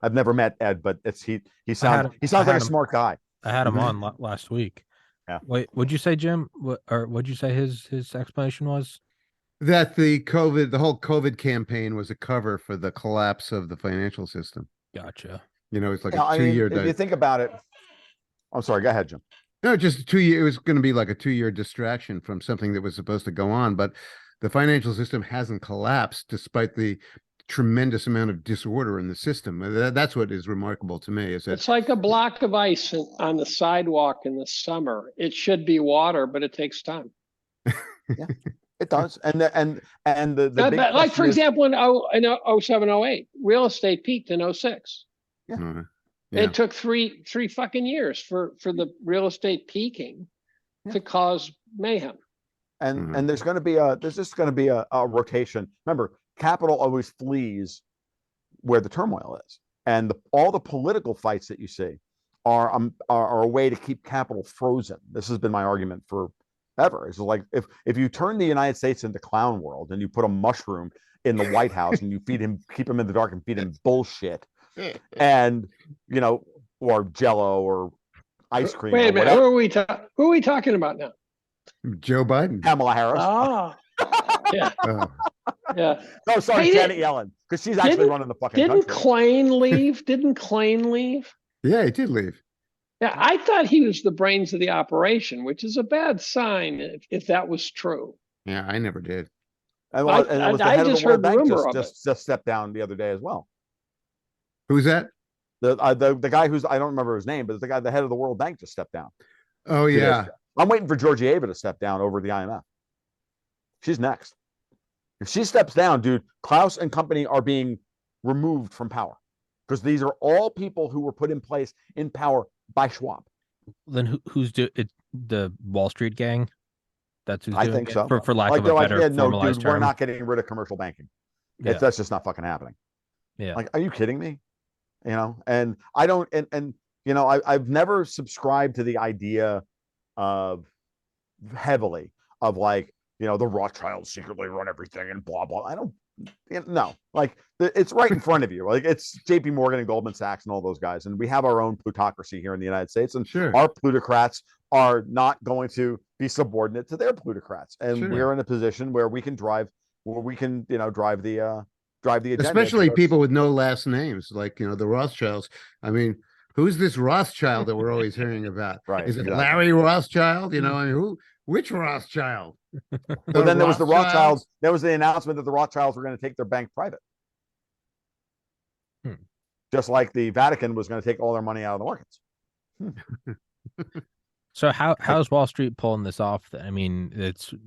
[SPEAKER 3] I've never met Ed, but he sounds like a smart guy.
[SPEAKER 1] I had him on last week.
[SPEAKER 3] Yeah.
[SPEAKER 1] Wait, what'd you say, Jim? What'd you say his explanation was?
[SPEAKER 2] That the whole COVID campaign was a cover for the collapse of the financial system.
[SPEAKER 1] Gotcha.
[SPEAKER 2] It's like a 2-year.
[SPEAKER 3] If you think about it, I'm sorry. Go ahead, Jim.
[SPEAKER 2] No, just a 2-year. It was going to be like a 2-year distraction from something that was supposed to go on, but the financial system hasn't collapsed despite the tremendous amount of disorder in the system. That's what is remarkable to me. Is that
[SPEAKER 4] it's like a block of ice on the sidewalk in the summer. It should be water, but it takes time.
[SPEAKER 3] Yeah, it does. And the
[SPEAKER 4] like for example, in 07, 08, real estate peaked in 06.
[SPEAKER 3] Yeah.
[SPEAKER 4] It took three fucking years for the real estate peaking to cause mayhem.
[SPEAKER 3] And there's just going to be a rotation. Remember, capital always flees where the turmoil is, and all the political fights that you see are a way to keep capital frozen. This has been my argument forever. It's like if you turn the United States into clown world and you put a mushroom in the White House and you keep him in the dark and feed him bullshit, and or Jello or ice cream.
[SPEAKER 4] Wait a minute, who are we talking about now?
[SPEAKER 2] Joe Biden,
[SPEAKER 3] Kamala Harris.
[SPEAKER 4] Oh, yeah. Yeah.
[SPEAKER 3] No, sorry, Janet Yellen, because she's actually running the fucking country.
[SPEAKER 4] Didn't Klain leave? Didn't Klain leave?
[SPEAKER 2] Yeah, he did leave.
[SPEAKER 4] Yeah, I thought he was the brains of the operation, which is a bad sign if that was true.
[SPEAKER 2] Yeah, I never did.
[SPEAKER 3] And I just heard the rumor of it. Just stepped down the other day as well.
[SPEAKER 2] Who's that?
[SPEAKER 3] The guy who's, I don't remember his name, but the head of the World Bank just stepped down.
[SPEAKER 2] Oh yeah.
[SPEAKER 3] I'm waiting for Georgieva to step down over the IMF. She's next. If she steps down, dude, Klaus and company are being removed from power because these are all people who were put in place in power by Schwab.
[SPEAKER 1] Then who's the Wall Street gang? That's who's doing
[SPEAKER 3] I think
[SPEAKER 1] it?
[SPEAKER 3] so.
[SPEAKER 1] For lack of a better formalized term.
[SPEAKER 3] We're not getting rid of commercial banking.
[SPEAKER 1] Yeah.
[SPEAKER 3] That's just not fucking happening.
[SPEAKER 1] Yeah.
[SPEAKER 3] Like, are you kidding me? And I don't, and I've never subscribed to the idea of heavily of like, the Rothschilds secretly run everything and blah, blah. I don't, no, like it's right in front of you. Like it's JP Morgan and Goldman Sachs and all those guys. And we have our own plutocracy here in the United States. And our plutocrats are not going to be subordinate to their plutocrats. And we're in a position where we can drive the agenda.
[SPEAKER 2] Especially people with no last names, like, the Rothschilds. I mean, who's this Rothschild that we're always hearing about?
[SPEAKER 3] Right.
[SPEAKER 2] Is it Larry Rothschild? I mean, Which Rothschild?
[SPEAKER 3] Well, then there was the Rothschilds. There was the announcement that the Rothschilds were going to take their bank private. Just like the Vatican was going to take all their money out of the markets.
[SPEAKER 1] So how's Wall Street pulling this off then? I mean,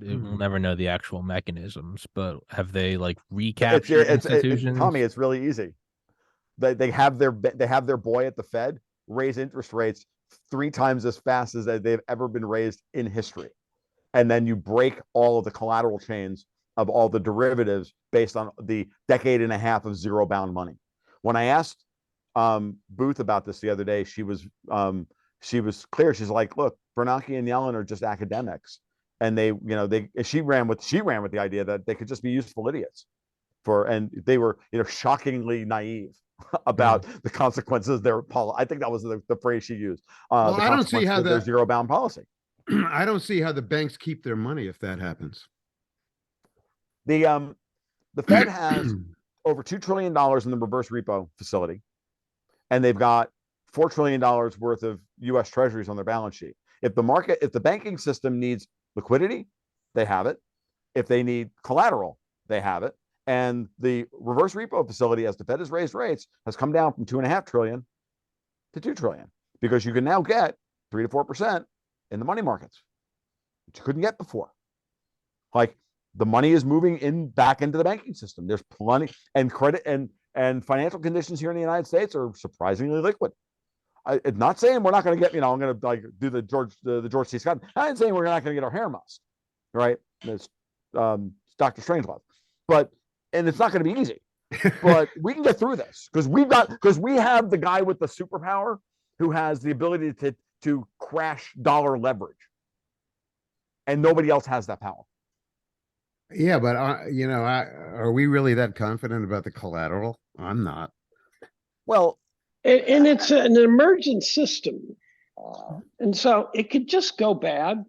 [SPEAKER 1] we'll never know the actual mechanisms, but have they like recaptured institutions?
[SPEAKER 3] Tommy, it's really easy. They have their boy at the Fed raise interest rates 3 times as fast as they've ever been raised in history. And then you break all of the collateral chains of all the derivatives based on the decade and a half of zero bound money. When I asked Booth about this the other day, she was clear. She's like, look, Bernanke and Yellen are just academics. And she ran with the idea that they could just be useful idiots and they were, shockingly naive about the consequences of their policy. I think that was the phrase she used.
[SPEAKER 2] Well, I don't see how
[SPEAKER 3] their zero bound policy.
[SPEAKER 2] I don't see how the banks keep their money if that happens.
[SPEAKER 3] The Fed has over $2 trillion in the reverse repo facility, and they've got $4 trillion worth of U.S. Treasuries on their balance sheet. If the banking system needs liquidity, they have it. If they need collateral, they have it. And the reverse repo facility, as the Fed has raised rates, has come down from $2.5 trillion to $2 trillion, because you can now get 3 to 4% in the money markets, which you couldn't get before. Like, the money is moving back into the banking system. There's plenty, and credit and financial conditions here in the United States are surprisingly liquid. I'm not saying we're not going to get, I'm going to like do the George C. Scott. I'm not saying we're not going to get our hair mussed, right? It's Dr. Strangelove, and it's not going to be easy, but we can get through this because we have the guy with the superpower who has the ability to crash dollar leverage, and nobody else has that power.
[SPEAKER 2] Yeah, but are we really that confident about the collateral? I'm not.
[SPEAKER 3] Well,
[SPEAKER 4] and it's an emergent system, and so it could just go bad.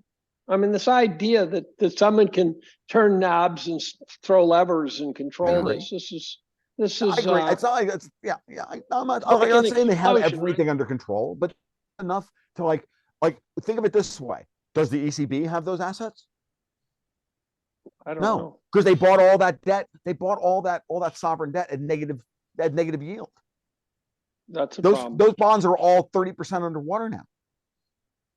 [SPEAKER 4] I mean, this idea that someone can turn knobs and throw levers and control this is.
[SPEAKER 3] I agree. It's not like it's I'm not saying they have everything under control, but enough to like think of it this way: does the ECB have those assets?
[SPEAKER 4] I don't know,
[SPEAKER 3] because they bought all that debt. They bought all that sovereign debt at negative yield.
[SPEAKER 4] That's problem.
[SPEAKER 3] Those bonds are all 30% underwater now.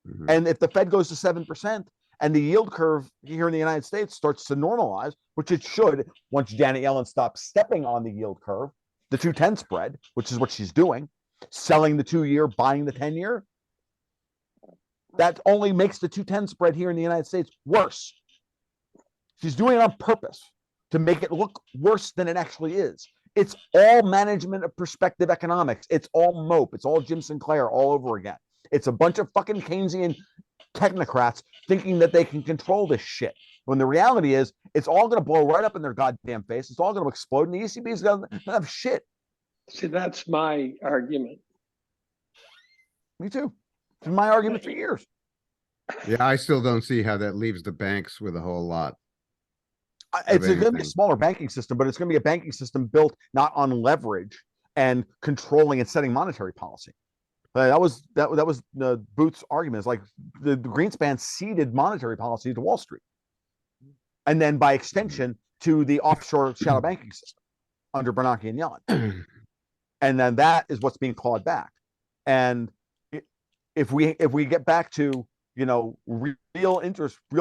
[SPEAKER 2] Mm-hmm.
[SPEAKER 3] And if the Fed goes to 7% and the yield curve here in the United States starts to normalize, which it should once Janet Yellen stops stepping on the yield curve, the 2-10 spread, which is what she's doing, selling the 2-year, buying the 10-year, that only makes the 2-10 spread here in the United States worse. She's doing it on purpose to make it look worse than it actually is. It's all management of perspective economics. It's all mope. It's all Jim Sinclair all over again. It's a bunch of fucking Keynesian technocrats thinking that they can control this shit. When the reality is, it's all going to blow right up in their goddamn face. It's all going to explode, and the ECB is going to have shit.
[SPEAKER 4] See, that's my argument.
[SPEAKER 3] Me too. It's been my argument for years.
[SPEAKER 2] Yeah, I still don't see how that leaves the banks with a whole lot.
[SPEAKER 3] It's going to be a smaller banking system, but it's going to be a banking system built not on leverage and controlling and setting monetary policy. That was Booth's argument. It's like the Greenspan ceded monetary policy to Wall Street, and then by extension to the offshore shadow banking system under Bernanke and Yellen, and then that is what's being clawed back. And if we get back to real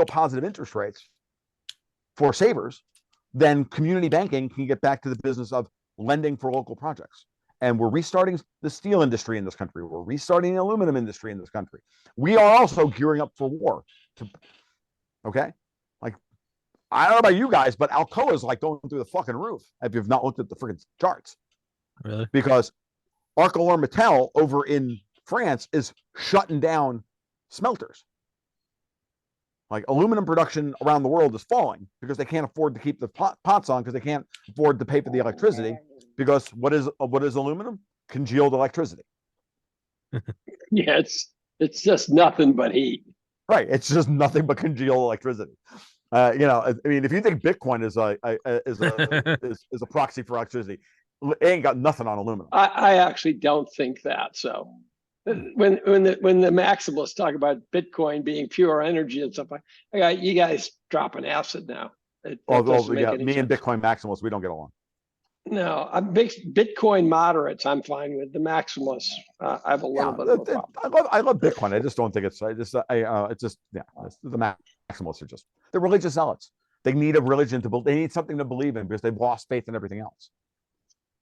[SPEAKER 3] positive interest rates for savers, then community banking can get back to the business of lending for local projects. And we're restarting the steel industry in this country. We're restarting the aluminum industry in this country. We are also gearing up for war. Okay? Like, I don't know about you guys, but Alcoa is like going through the fucking roof if you've not looked at the freaking charts.
[SPEAKER 1] Really?
[SPEAKER 3] Because ArcelorMittal over in France is shutting down smelters. Like, aluminum production around the world is falling because they can't afford to keep the pots on because they can't afford to pay for the electricity. Because what is aluminum? Congealed electricity.
[SPEAKER 4] Yeah, it's just nothing but heat.
[SPEAKER 3] Right. It's just nothing but congealed electricity. I mean, if you think Bitcoin is a proxy for electricity, it ain't got nothing on aluminum.
[SPEAKER 4] I actually don't think that. So when the maximalists talk about Bitcoin being pure energy and stuff, I got you guys dropping acid now. Doesn't make any
[SPEAKER 3] me and
[SPEAKER 4] sense.
[SPEAKER 3] Bitcoin maximalists, we don't get along.
[SPEAKER 4] No, I'm big Bitcoin moderates. I'm fine with the maximalists. I have a little bit of a problem.
[SPEAKER 3] I love Bitcoin. I just don't think it's it's just the maximalists are just, they're religious zealots. They need a religion to believe. They need something to believe in because they've lost faith in everything else.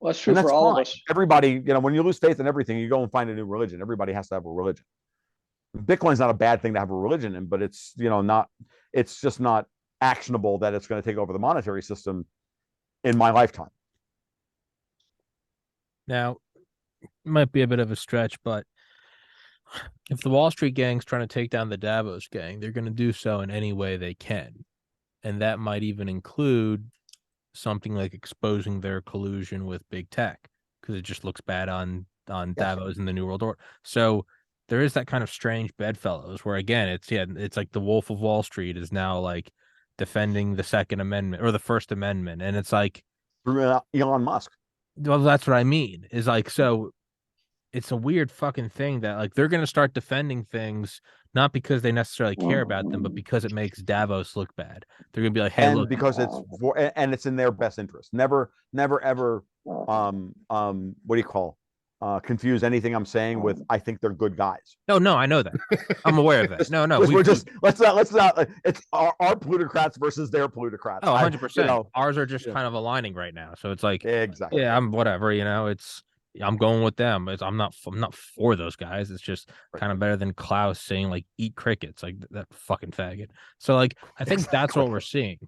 [SPEAKER 4] Well, that's true for all of us.
[SPEAKER 3] Everybody, when you lose faith in everything, you go and find a new religion. Everybody has to have a religion. Bitcoin's not a bad thing to have a religion in, but it's not. It's just not actionable that it's going to take over the monetary system in my lifetime.
[SPEAKER 1] Now, it might be a bit of a stretch, but if the Wall Street gang's trying to take down the Davos gang, they're going to do so in any way they can. And that might even include something like exposing their collusion with big tech, because it just looks bad on Davos and the New World Order. So there is that kind of strange bedfellows where, again, it's like the Wolf of Wall Street is now like defending the Second Amendment or the First Amendment. And it's like
[SPEAKER 3] Elon Musk.
[SPEAKER 1] Well, that's what I mean. Is like, so it's a weird fucking thing that like they're going to start defending things not because they necessarily care about them, but because it makes Davos look bad. They're going to be like, hey, look,
[SPEAKER 3] because it's in their best interest. Never ever what do you call confuse anything I'm saying with I think they're good guys.
[SPEAKER 1] No, I know that. I'm aware of that. No,
[SPEAKER 3] let's not it's our plutocrats versus their plutocrats.
[SPEAKER 1] Oh, 100%. Ours are just kind of aligning right now. So it's like,
[SPEAKER 3] exactly.
[SPEAKER 1] Yeah, I'm whatever, I'm going with them. I'm not for those guys. It's just kind of better than Klaus saying like eat crickets, like that fucking faggot. So like I think that's what we're seeing.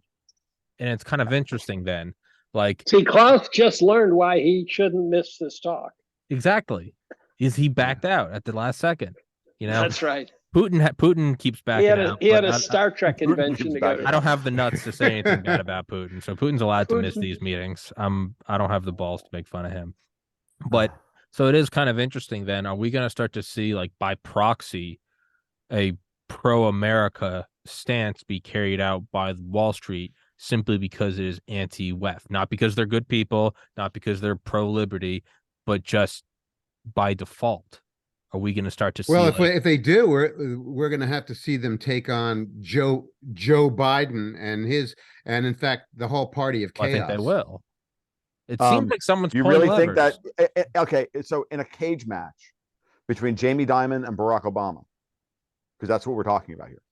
[SPEAKER 1] And it's kind of interesting then. Like,
[SPEAKER 4] see, Klaus just learned why he shouldn't miss this talk.
[SPEAKER 1] Exactly. He backed out at the last second.
[SPEAKER 4] That's right.
[SPEAKER 1] Putin keeps backing out.
[SPEAKER 4] He had a Star Trek convention to go to.
[SPEAKER 1] I don't have the nuts to say anything bad about Putin, so Putin's allowed to miss these meetings. I don't have the balls to make fun of him. But so it is kind of interesting. Then, are we going to start to see, like by proxy, a pro-America stance be carried out by Wall Street simply because it is anti-WEF, not because they're good people, not because they're pro-liberty, but just by default? Are we going to start to see?
[SPEAKER 2] Well, if they do, we're going to have to see them take on Joe Biden and in fact the whole party of chaos.
[SPEAKER 1] I think they will. It seems like someone's.
[SPEAKER 3] You really think that? Okay, so in a cage match between Jamie Dimon and Barack Obama, because that's what we're talking about here.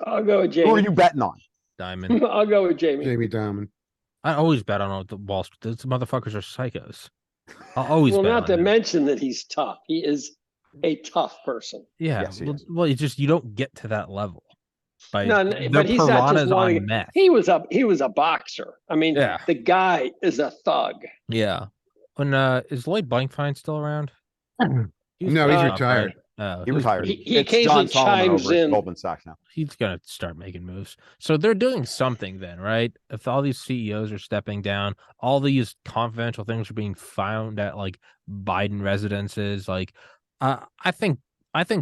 [SPEAKER 4] I'll go with Jamie.
[SPEAKER 3] Who are you betting on?
[SPEAKER 1] Dimon.
[SPEAKER 4] I'll go with Jamie.
[SPEAKER 2] Jamie Dimon.
[SPEAKER 1] I always bet on the Wall Street. Those motherfuckers are psychos. I'll always.
[SPEAKER 4] Well,
[SPEAKER 1] bet
[SPEAKER 4] not
[SPEAKER 1] on
[SPEAKER 4] to
[SPEAKER 1] him.
[SPEAKER 4] mention that he's tough. He is a tough person.
[SPEAKER 1] Yeah.
[SPEAKER 3] Yes,
[SPEAKER 1] well, you don't get to that level. But
[SPEAKER 4] he's not just wanting
[SPEAKER 1] meth.
[SPEAKER 4] He was a boxer. I mean, the guy is a thug.
[SPEAKER 1] Yeah. When is Lloyd Blankfein still around?
[SPEAKER 2] No, he's retired.
[SPEAKER 3] He retired.
[SPEAKER 4] He occasionally chimes in.
[SPEAKER 3] Goldman Sachs now.
[SPEAKER 1] He's gonna start making moves. So they're doing something then, right? If all these CEOs are stepping down, all these confidential things are being found at like Biden residences. Like, I think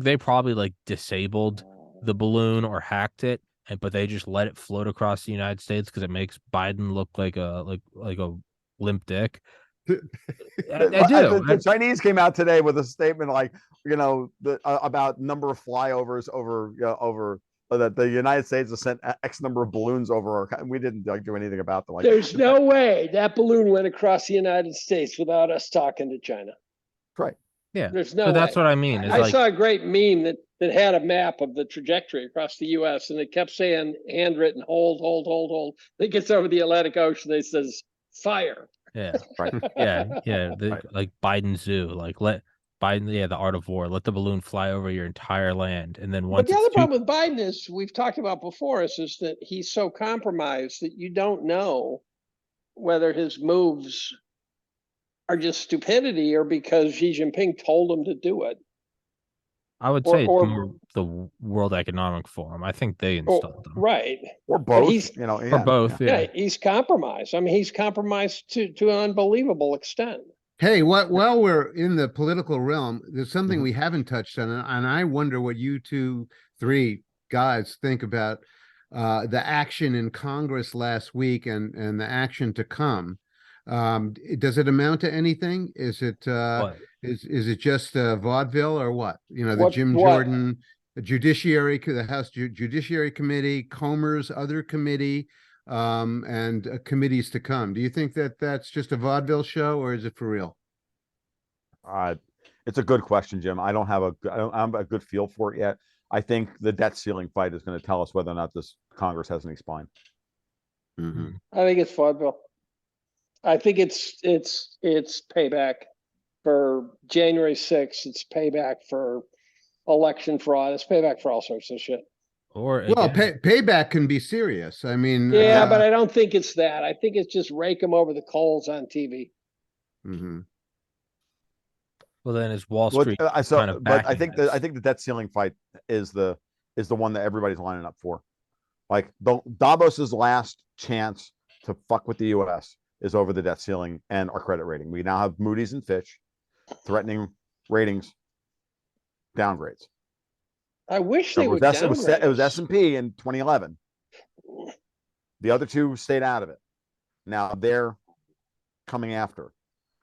[SPEAKER 1] they probably like disabled the balloon or hacked it, but they just let it float across the United States because it makes Biden look like a limp dick. I do.
[SPEAKER 3] The Chinese came out today with a statement like, about number of flyovers over that the United States has sent X number of balloons over, and we didn't do anything about them.
[SPEAKER 4] There's no way that balloon went across the United States without us talking to China.
[SPEAKER 3] Right.
[SPEAKER 1] Yeah.
[SPEAKER 4] There's no.
[SPEAKER 1] So that's what I mean.
[SPEAKER 4] I saw a great meme that had a map of the trajectory across the U.S. and it kept saying, handwritten, hold. It gets over the Atlantic Ocean. It says fire.
[SPEAKER 1] Yeah. Right. Yeah. Like Biden Zoo. Like let Biden. Yeah. The art of war. Let the balloon fly over your entire land, and then once.
[SPEAKER 4] But the other problem with Biden is we've talked about before is that he's so compromised that you don't know whether his moves are just stupidity or because Xi Jinping told him to do it.
[SPEAKER 1] I would say the World Economic Forum. I think they installed them.
[SPEAKER 4] Right.
[SPEAKER 3] Or both.
[SPEAKER 1] Or both. Yeah.
[SPEAKER 4] He's compromised. I mean, he's compromised to an unbelievable extent.
[SPEAKER 2] Hey, while we're in the political realm, there's something we haven't touched on, and I wonder what you three guys think about the action in Congress last week and the action to come. Does it amount to anything? Is it Is it just vaudeville or what? You know, the
[SPEAKER 4] What-
[SPEAKER 2] Jim
[SPEAKER 4] what?
[SPEAKER 2] Jordan, the the House Judiciary Committee, Comer's other committee, and committees to come. Do you think that that's just a vaudeville show or is it for real?
[SPEAKER 3] It's a good question, Jim. I don't have a good feel for it yet. I think the debt ceiling fight is going to tell us whether or not this Congress has any spine.
[SPEAKER 2] Mhm.
[SPEAKER 4] I think it's vaudeville. I think it's payback for January 6th. It's payback for election fraud. It's payback for all sorts of shit.
[SPEAKER 1] Or
[SPEAKER 2] Well,
[SPEAKER 1] again,
[SPEAKER 2] payback can be serious. I mean,
[SPEAKER 4] Yeah, but I don't think it's that. I think it's just rake them over the coals on TV.
[SPEAKER 2] mhm.
[SPEAKER 1] well, then is Wall
[SPEAKER 3] Well,
[SPEAKER 1] Street
[SPEAKER 3] so,
[SPEAKER 1] kind of
[SPEAKER 3] but
[SPEAKER 1] backing this?
[SPEAKER 3] I think the debt ceiling fight is the one that everybody's lining up for. Like Davos's last chance to fuck with the U.S. is over the debt ceiling and our credit rating. We now have Moody's and Fitch threatening ratings downgrades.
[SPEAKER 4] I wish
[SPEAKER 3] It
[SPEAKER 4] they would
[SPEAKER 3] was
[SPEAKER 4] downgrade us.
[SPEAKER 3] S&P in 2011. The other two stayed out of it. Now they're coming after.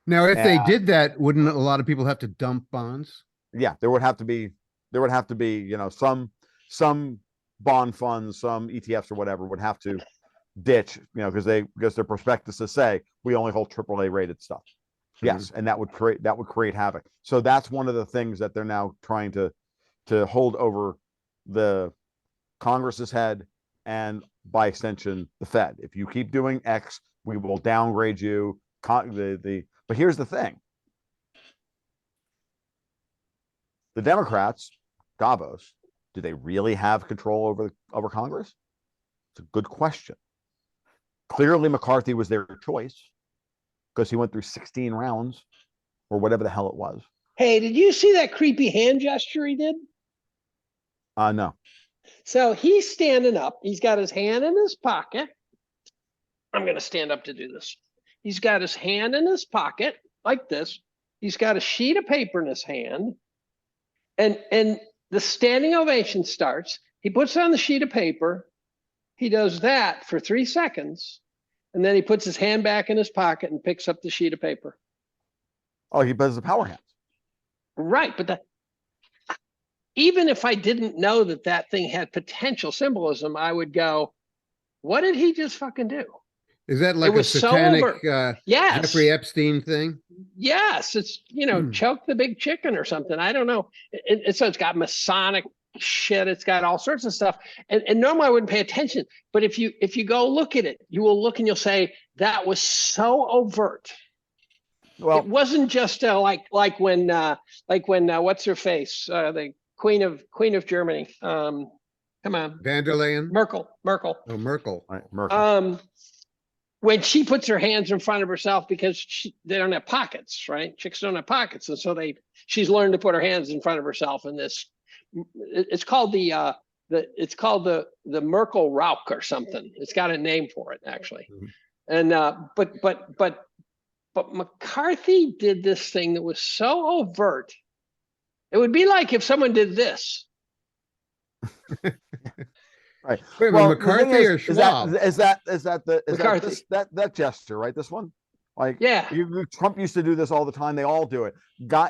[SPEAKER 2] Now, if they did that, wouldn't a lot of people have to dump bonds?
[SPEAKER 3] Yeah, there would have to be, you know, some bond funds, some ETFs or whatever would have to ditch, you know, because their prospectuses say we only hold AAA rated stuff. Yes, and that would create havoc. So that's one of the things that they're now trying to hold over the Congress's head and by extension the Fed. If you keep doing X, we will downgrade you. But here's the thing: the Democrats, Davos, do they really have control over Congress? It's a good question. Clearly, McCarthy was their choice because he went through 16 rounds or whatever the hell it was.
[SPEAKER 4] Hey, did you see that creepy hand gesture he did?
[SPEAKER 3] No.
[SPEAKER 4] So he's standing up. He's got his hand in his pocket. I'm going to stand up to do this. He's got his hand in his pocket like this. He's got a sheet of paper in his hand. And the standing ovation starts. He puts on the sheet of paper. He does that for 3 seconds. And then he puts his hand back in his pocket and picks up the sheet of paper.
[SPEAKER 3] Oh, he does the power hands.
[SPEAKER 4] Right. But even if I didn't know that thing had potential symbolism, I would go, what did he just fucking do?
[SPEAKER 2] Is that like a
[SPEAKER 4] was so
[SPEAKER 2] satanic
[SPEAKER 4] Yes.
[SPEAKER 2] Jeffrey Epstein thing?
[SPEAKER 4] Yes, it's, choke the big chicken or something. I don't know. And so it's got Masonic shit. It's got all sorts of stuff. And normally I wouldn't pay attention. But if you go look at it, you will look and you'll say, that was so overt. Well, it wasn't just like when what's her face? The Queen of Germany. Come on.
[SPEAKER 2] Van der Leyen?
[SPEAKER 4] Merkel.
[SPEAKER 2] Oh, Merkel.
[SPEAKER 3] Right, Merkel.
[SPEAKER 4] When she puts her hands in front of herself because they don't have pockets, right? Chicks don't have pockets. And so she's learned to put her hands in front of herself in this. It's called the Merkel Rauk or something. It's got a name for it actually. And but McCarthy did this thing that was so overt. It would be like if someone did this.
[SPEAKER 3] Right.
[SPEAKER 2] Wait, well, McCarthy or Schwab?
[SPEAKER 3] Is
[SPEAKER 4] McCarthy.
[SPEAKER 3] that gesture, right? This one? Like,
[SPEAKER 4] yeah.
[SPEAKER 3] Trump used to do this all the time. They all do it.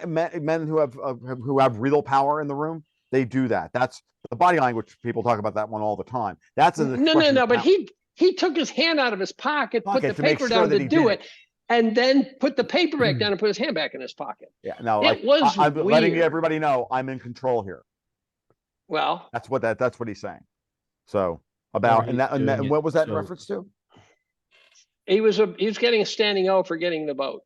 [SPEAKER 3] Men who have real power in the room, they do that. That's the body language. People talk about that one all the time. That's
[SPEAKER 4] no. But he took his hand out of his pocket, put the paper down to do it, and then put the paper back down and put his hand back in his pocket.
[SPEAKER 3] Yeah, no,
[SPEAKER 4] I'm
[SPEAKER 3] letting everybody know I'm in control here.
[SPEAKER 4] Well,
[SPEAKER 3] that's what he's saying. So and what was that in reference to?
[SPEAKER 4] He was getting a standing O for getting the vote.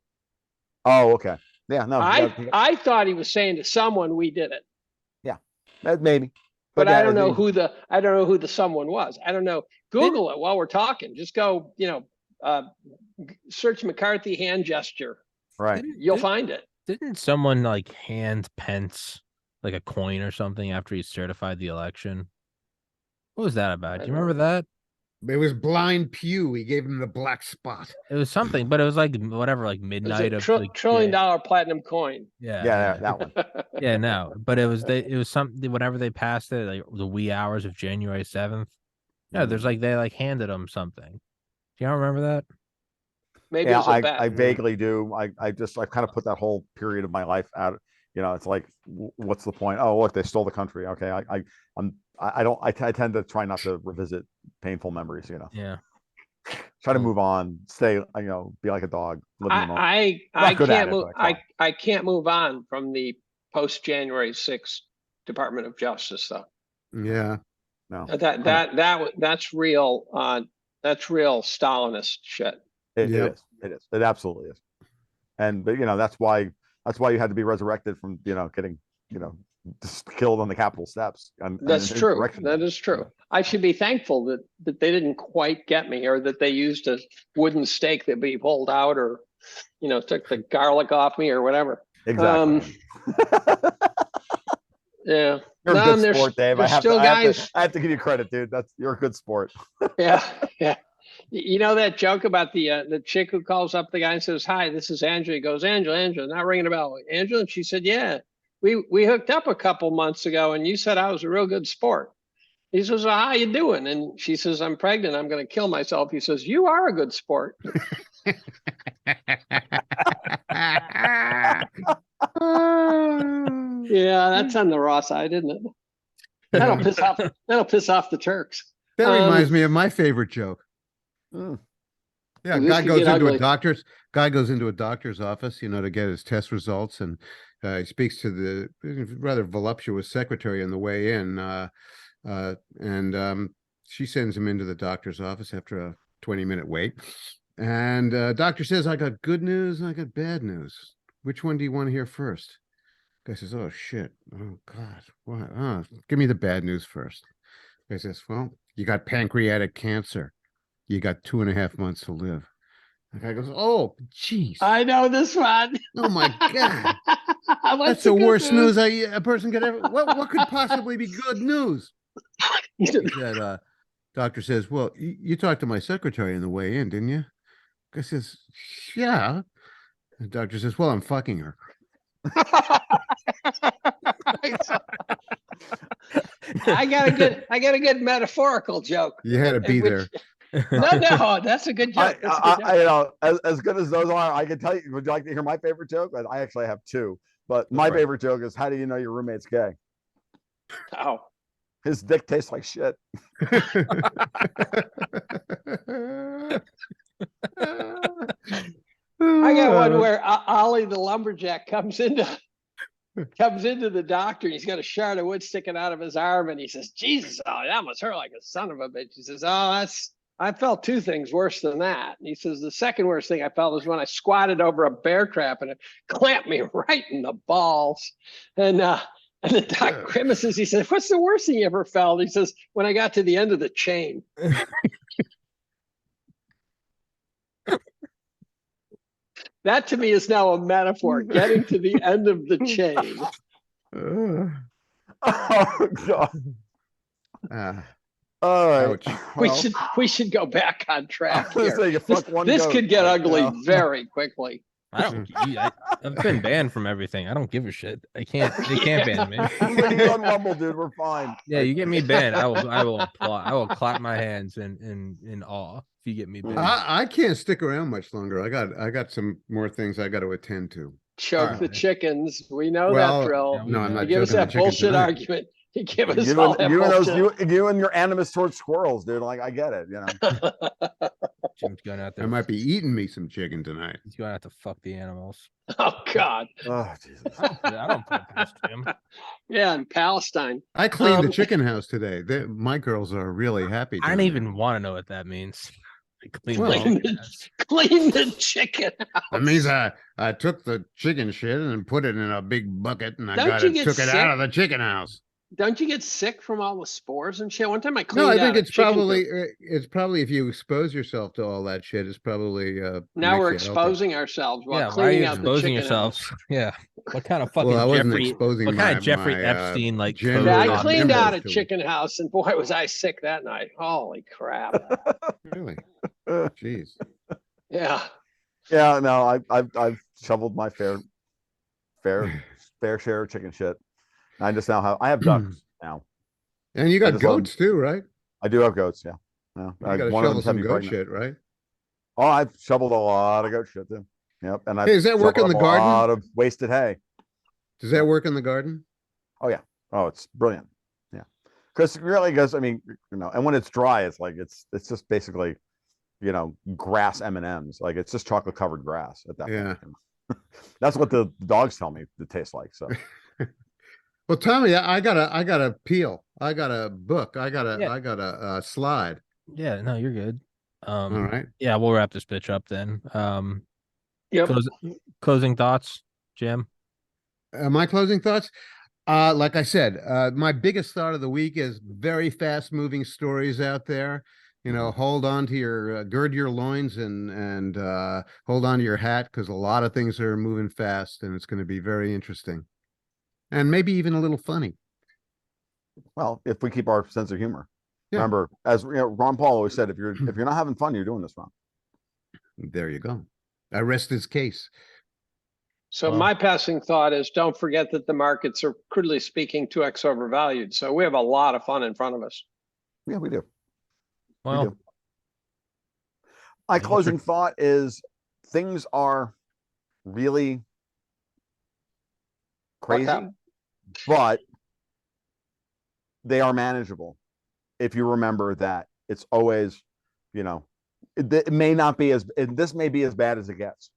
[SPEAKER 3] Oh, okay. Yeah, no.
[SPEAKER 4] I thought he was saying to someone, we did it.
[SPEAKER 3] Yeah, maybe.
[SPEAKER 4] But I don't know who the someone was. I don't know. Google it while we're talking. Just go, search McCarthy hand gesture.
[SPEAKER 3] Right.
[SPEAKER 4] You'll find it.
[SPEAKER 1] Didn't someone like hand Pence like a coin or something after he certified the election? What was that about? Do you remember that?
[SPEAKER 2] It was Blind Pew. He gave him the black spot.
[SPEAKER 1] It was something, but it was like whatever, like midnight of like
[SPEAKER 4] $1 trillion platinum coin.
[SPEAKER 3] Yeah, that one.
[SPEAKER 1] Yeah, no, but it was something. Whenever they passed it, like the wee hours of January 7th. Yeah, there's like they like handed him something. Do you remember that?
[SPEAKER 4] Maybe
[SPEAKER 3] Yeah,
[SPEAKER 4] as a bet.
[SPEAKER 3] I vaguely do. I kind of put that whole period of my life out. It's like, what's the point? Oh, look, they stole the country. Okay, I tend to try not to revisit painful memories.
[SPEAKER 1] Yeah.
[SPEAKER 3] Try to
[SPEAKER 1] Well-
[SPEAKER 3] move on. Stay. Be like a dog. Live in the moment.
[SPEAKER 4] I
[SPEAKER 3] Not good at
[SPEAKER 4] can't
[SPEAKER 3] it,
[SPEAKER 4] move.
[SPEAKER 3] but I try.
[SPEAKER 4] I can't move on from the post January 6th Department of Justice though.
[SPEAKER 2] Yeah.
[SPEAKER 3] No,
[SPEAKER 4] That's real. That's real Stalinist shit.
[SPEAKER 3] it
[SPEAKER 2] Yep.
[SPEAKER 3] is. It is. It absolutely is. And but that's why you had to be resurrected from getting just killed on the Capitol steps.
[SPEAKER 4] That's true. That is true. I should be thankful that they didn't quite get me, or that they used a wooden stake that be pulled out, or took the garlic off me or whatever.
[SPEAKER 3] Exactly.
[SPEAKER 4] Yeah.
[SPEAKER 3] You're a good sport, Dave. I have to give you credit, dude. You're a good sport.
[SPEAKER 4] Yeah. Yeah. You know that joke about the chick who calls up the guy and says, "Hi, this is Angela." He goes, Angela, not ringing a bell. Angela, and she said, "Yeah, we hooked up a couple months ago, and you said I was a real good sport." He says, "Well, how you doing?" And she says, "I'm pregnant. I'm going to kill myself." He says, "You are a good sport." Yeah, that's on the raw side, isn't it? That'll piss off. That'll piss off the Turks.
[SPEAKER 2] That reminds me of my favorite joke.
[SPEAKER 3] Mm.
[SPEAKER 2] Yeah,
[SPEAKER 4] This
[SPEAKER 2] guy
[SPEAKER 4] could
[SPEAKER 2] goes
[SPEAKER 4] get
[SPEAKER 2] into
[SPEAKER 4] ugly.
[SPEAKER 2] guy goes into a doctor's office, to get his test results, and he speaks to the rather voluptuous secretary on the way in, and she sends him into the doctor's office after a 20-minute wait, and doctor says, "I got good news and I got bad news. Which one do you want to hear first?" Guy says, "Oh shit, oh god, what? Oh, give me the bad news first." Guy says, "Well, you got pancreatic cancer. You got 2.5 months to live." The guy goes, "Oh, jeez.
[SPEAKER 4] I know this one.
[SPEAKER 2] Oh my god.
[SPEAKER 4] What's
[SPEAKER 2] That's the
[SPEAKER 4] good
[SPEAKER 2] worst news a person could ever. What could possibly be good news?" He said, doctor says, "Well, you talked to my secretary on the way in, didn't you?" Guy says, "Yeah." The doctor says, "Well, I'm fucking her."
[SPEAKER 4] I got a good metaphorical joke.
[SPEAKER 2] You had to be there.
[SPEAKER 4] No, that's a good joke. That's a good joke.
[SPEAKER 3] As good as those are, I can tell you. Would you like to hear my favorite joke? I actually have two, but my
[SPEAKER 2] Right.
[SPEAKER 3] favorite joke is, how do you know your roommate's gay?
[SPEAKER 4] Oh,
[SPEAKER 3] His dick tastes like shit.
[SPEAKER 4] I got one where Ollie the lumberjack comes into the doctor, and he's got a shard of wood sticking out of his arm, and he says, "Jesus, oh, that must hurt like a son of a bitch." He says, "Oh, I felt two things worse than that." And he says, "The second worst thing I felt was when I squatted over a bear trap and it clamped me right in the balls." And the doc grimaces. He says, "What's the worst thing you ever felt?" He says, "When I got to the end of the chain." That to me is now a metaphor, getting to the end of the chain.
[SPEAKER 3] Oh god. All right.
[SPEAKER 2] Ouch.
[SPEAKER 4] We should go back on track here.
[SPEAKER 3] This
[SPEAKER 4] could get ugly very quickly.
[SPEAKER 1] I've been banned from everything. I don't give a shit. They can't ban me.
[SPEAKER 3] You're on Rumble, dude. We're fine.
[SPEAKER 1] Yeah, you get me banned, I will applaud. I will clap my hands in awe if you get me banned.
[SPEAKER 2] I can't stick around much longer. I got some more things I got to attend to.
[SPEAKER 4] Choke the chickens. We know
[SPEAKER 2] Well,
[SPEAKER 4] that drill.
[SPEAKER 2] no, I'm not
[SPEAKER 4] You give us
[SPEAKER 2] choking the
[SPEAKER 4] that
[SPEAKER 2] chicken
[SPEAKER 4] bullshit
[SPEAKER 2] tonight.
[SPEAKER 4] argument. You give us all that bullshit.
[SPEAKER 3] You and your animus towards squirrels, dude. Like, I get it.
[SPEAKER 1] Jim's going out there.
[SPEAKER 2] I might be eating me some chicken tonight.
[SPEAKER 1] He's going out to fuck the animals.
[SPEAKER 4] Oh God.
[SPEAKER 3] Oh Jesus.
[SPEAKER 1] I don't put this to him.
[SPEAKER 4] Yeah, in Palestine.
[SPEAKER 2] I cleaned the chicken house today. My girls are really happy.
[SPEAKER 1] I don't
[SPEAKER 2] down
[SPEAKER 1] even want to know what that means.
[SPEAKER 4] Clean the chicken house.
[SPEAKER 2] That means I took the chicken shit and put it in a big bucket, and I
[SPEAKER 4] Don't
[SPEAKER 2] took it out of the chicken house.
[SPEAKER 4] Don't you get sick from all the spores and shit? One time I
[SPEAKER 2] No,
[SPEAKER 4] cleaned
[SPEAKER 2] I
[SPEAKER 4] out
[SPEAKER 2] think
[SPEAKER 4] a
[SPEAKER 2] it's
[SPEAKER 4] chicken
[SPEAKER 2] probably if you expose yourself to all that shit, it's probably
[SPEAKER 4] now we're
[SPEAKER 2] makes you healthy.
[SPEAKER 4] exposing ourselves while
[SPEAKER 1] Yeah, why are
[SPEAKER 4] cleaning
[SPEAKER 1] you
[SPEAKER 4] out the
[SPEAKER 1] exposing
[SPEAKER 4] chicken
[SPEAKER 1] yourselves?
[SPEAKER 4] house.
[SPEAKER 1] Yeah. What kind of fucking
[SPEAKER 2] Well, I wasn't
[SPEAKER 1] Jeffrey?
[SPEAKER 2] exposing
[SPEAKER 1] What kind of
[SPEAKER 2] my-
[SPEAKER 1] Jeffrey
[SPEAKER 2] my,
[SPEAKER 1] Epstein like?
[SPEAKER 2] gender
[SPEAKER 4] Yeah,
[SPEAKER 1] photo
[SPEAKER 4] I
[SPEAKER 1] on
[SPEAKER 4] cleaned
[SPEAKER 1] there?
[SPEAKER 4] out a
[SPEAKER 2] to it.
[SPEAKER 4] chicken house, and boy, was I sick that night. Holy crap.
[SPEAKER 2] Really? Jeez.
[SPEAKER 4] Yeah.
[SPEAKER 3] Yeah, no, I've shoveled my fair share of chicken shit. I just now have ducks now.
[SPEAKER 2] And you
[SPEAKER 3] I
[SPEAKER 2] got
[SPEAKER 3] just love-
[SPEAKER 2] goats too, right?
[SPEAKER 3] I do have goats. Yeah. No,
[SPEAKER 2] You got to
[SPEAKER 3] one of
[SPEAKER 2] shovel
[SPEAKER 3] them's
[SPEAKER 2] some
[SPEAKER 3] heavy
[SPEAKER 2] goat
[SPEAKER 3] pregnant.
[SPEAKER 2] shit, right?
[SPEAKER 3] Oh, I've shoveled a lot of goat shit too. Yep, and I've
[SPEAKER 2] Hey, does that work in
[SPEAKER 3] shoveled
[SPEAKER 2] the
[SPEAKER 3] up
[SPEAKER 2] garden?
[SPEAKER 3] A lot of wasted hay.
[SPEAKER 2] Does that work in the garden?
[SPEAKER 3] Oh yeah. Oh, it's brilliant. Yeah, because it really goes. I mean, and when it's dry, it's like it's just basically, grass M&Ms. Like it's just chocolate covered grass at that
[SPEAKER 2] Yeah.
[SPEAKER 3] point. That's what the dogs tell me it tastes like. So.
[SPEAKER 2] Well, Tommy, I got a peel. I got a book. I got
[SPEAKER 1] Yeah.
[SPEAKER 2] a slide.
[SPEAKER 1] Yeah, no, you're good.
[SPEAKER 2] All right.
[SPEAKER 1] Yeah, we'll wrap this bitch up then.
[SPEAKER 4] Yep.
[SPEAKER 1] Closing thoughts, Jim.
[SPEAKER 2] My closing thoughts. Like I said, my biggest thought of the week is very fast moving stories out there. Hold on to your gird your loins and hold on to your hat, because a lot of things are moving fast, and it's going to be very interesting, and maybe even a little funny.
[SPEAKER 3] Well, if we keep our sense of humor.
[SPEAKER 2] Yeah.
[SPEAKER 3] Remember, as Ron Paul always said, if you're not having fun, you're doing this wrong.
[SPEAKER 2] There you go. I rest his case.
[SPEAKER 4] So my passing thought is, don't forget that the markets are, crudely speaking, 2x overvalued. So we have a lot of fun in front of us.
[SPEAKER 3] Yeah, we do.
[SPEAKER 1] Well,
[SPEAKER 3] We do. My closing thought is things are really crazy, but they are manageable if you remember that it's always, it may not be this may be as bad as it gets.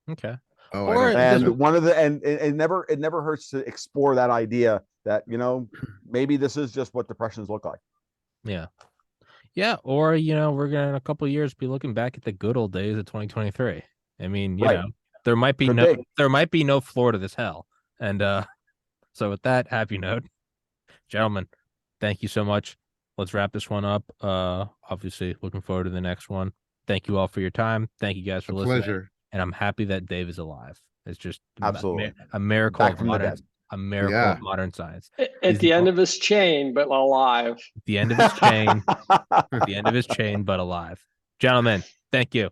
[SPEAKER 1] okay.
[SPEAKER 2] Oh,
[SPEAKER 3] and one of the and it never hurts to explore that idea that maybe this is just what depressions look like.
[SPEAKER 1] Yeah. Yeah, or we're gonna in a couple of years be looking back at the good old days of 2023. I mean, there might be no floor to this hell. And so with that happy note, gentlemen, thank you so much. Let's wrap this one up. Obviously looking forward to the next one. Thank you all for your time. Thank you guys for listening.
[SPEAKER 2] Pleasure.
[SPEAKER 1] And I'm happy that Dave is alive. It's just
[SPEAKER 3] absolutely
[SPEAKER 1] a miracle
[SPEAKER 3] back
[SPEAKER 1] of
[SPEAKER 3] from the
[SPEAKER 1] modern,
[SPEAKER 3] dead.
[SPEAKER 1] a miracle of modern science.
[SPEAKER 4] At the end of his chain, but alive.
[SPEAKER 1] The end of his chain. The end of his chain, but alive. Gentlemen, thank you.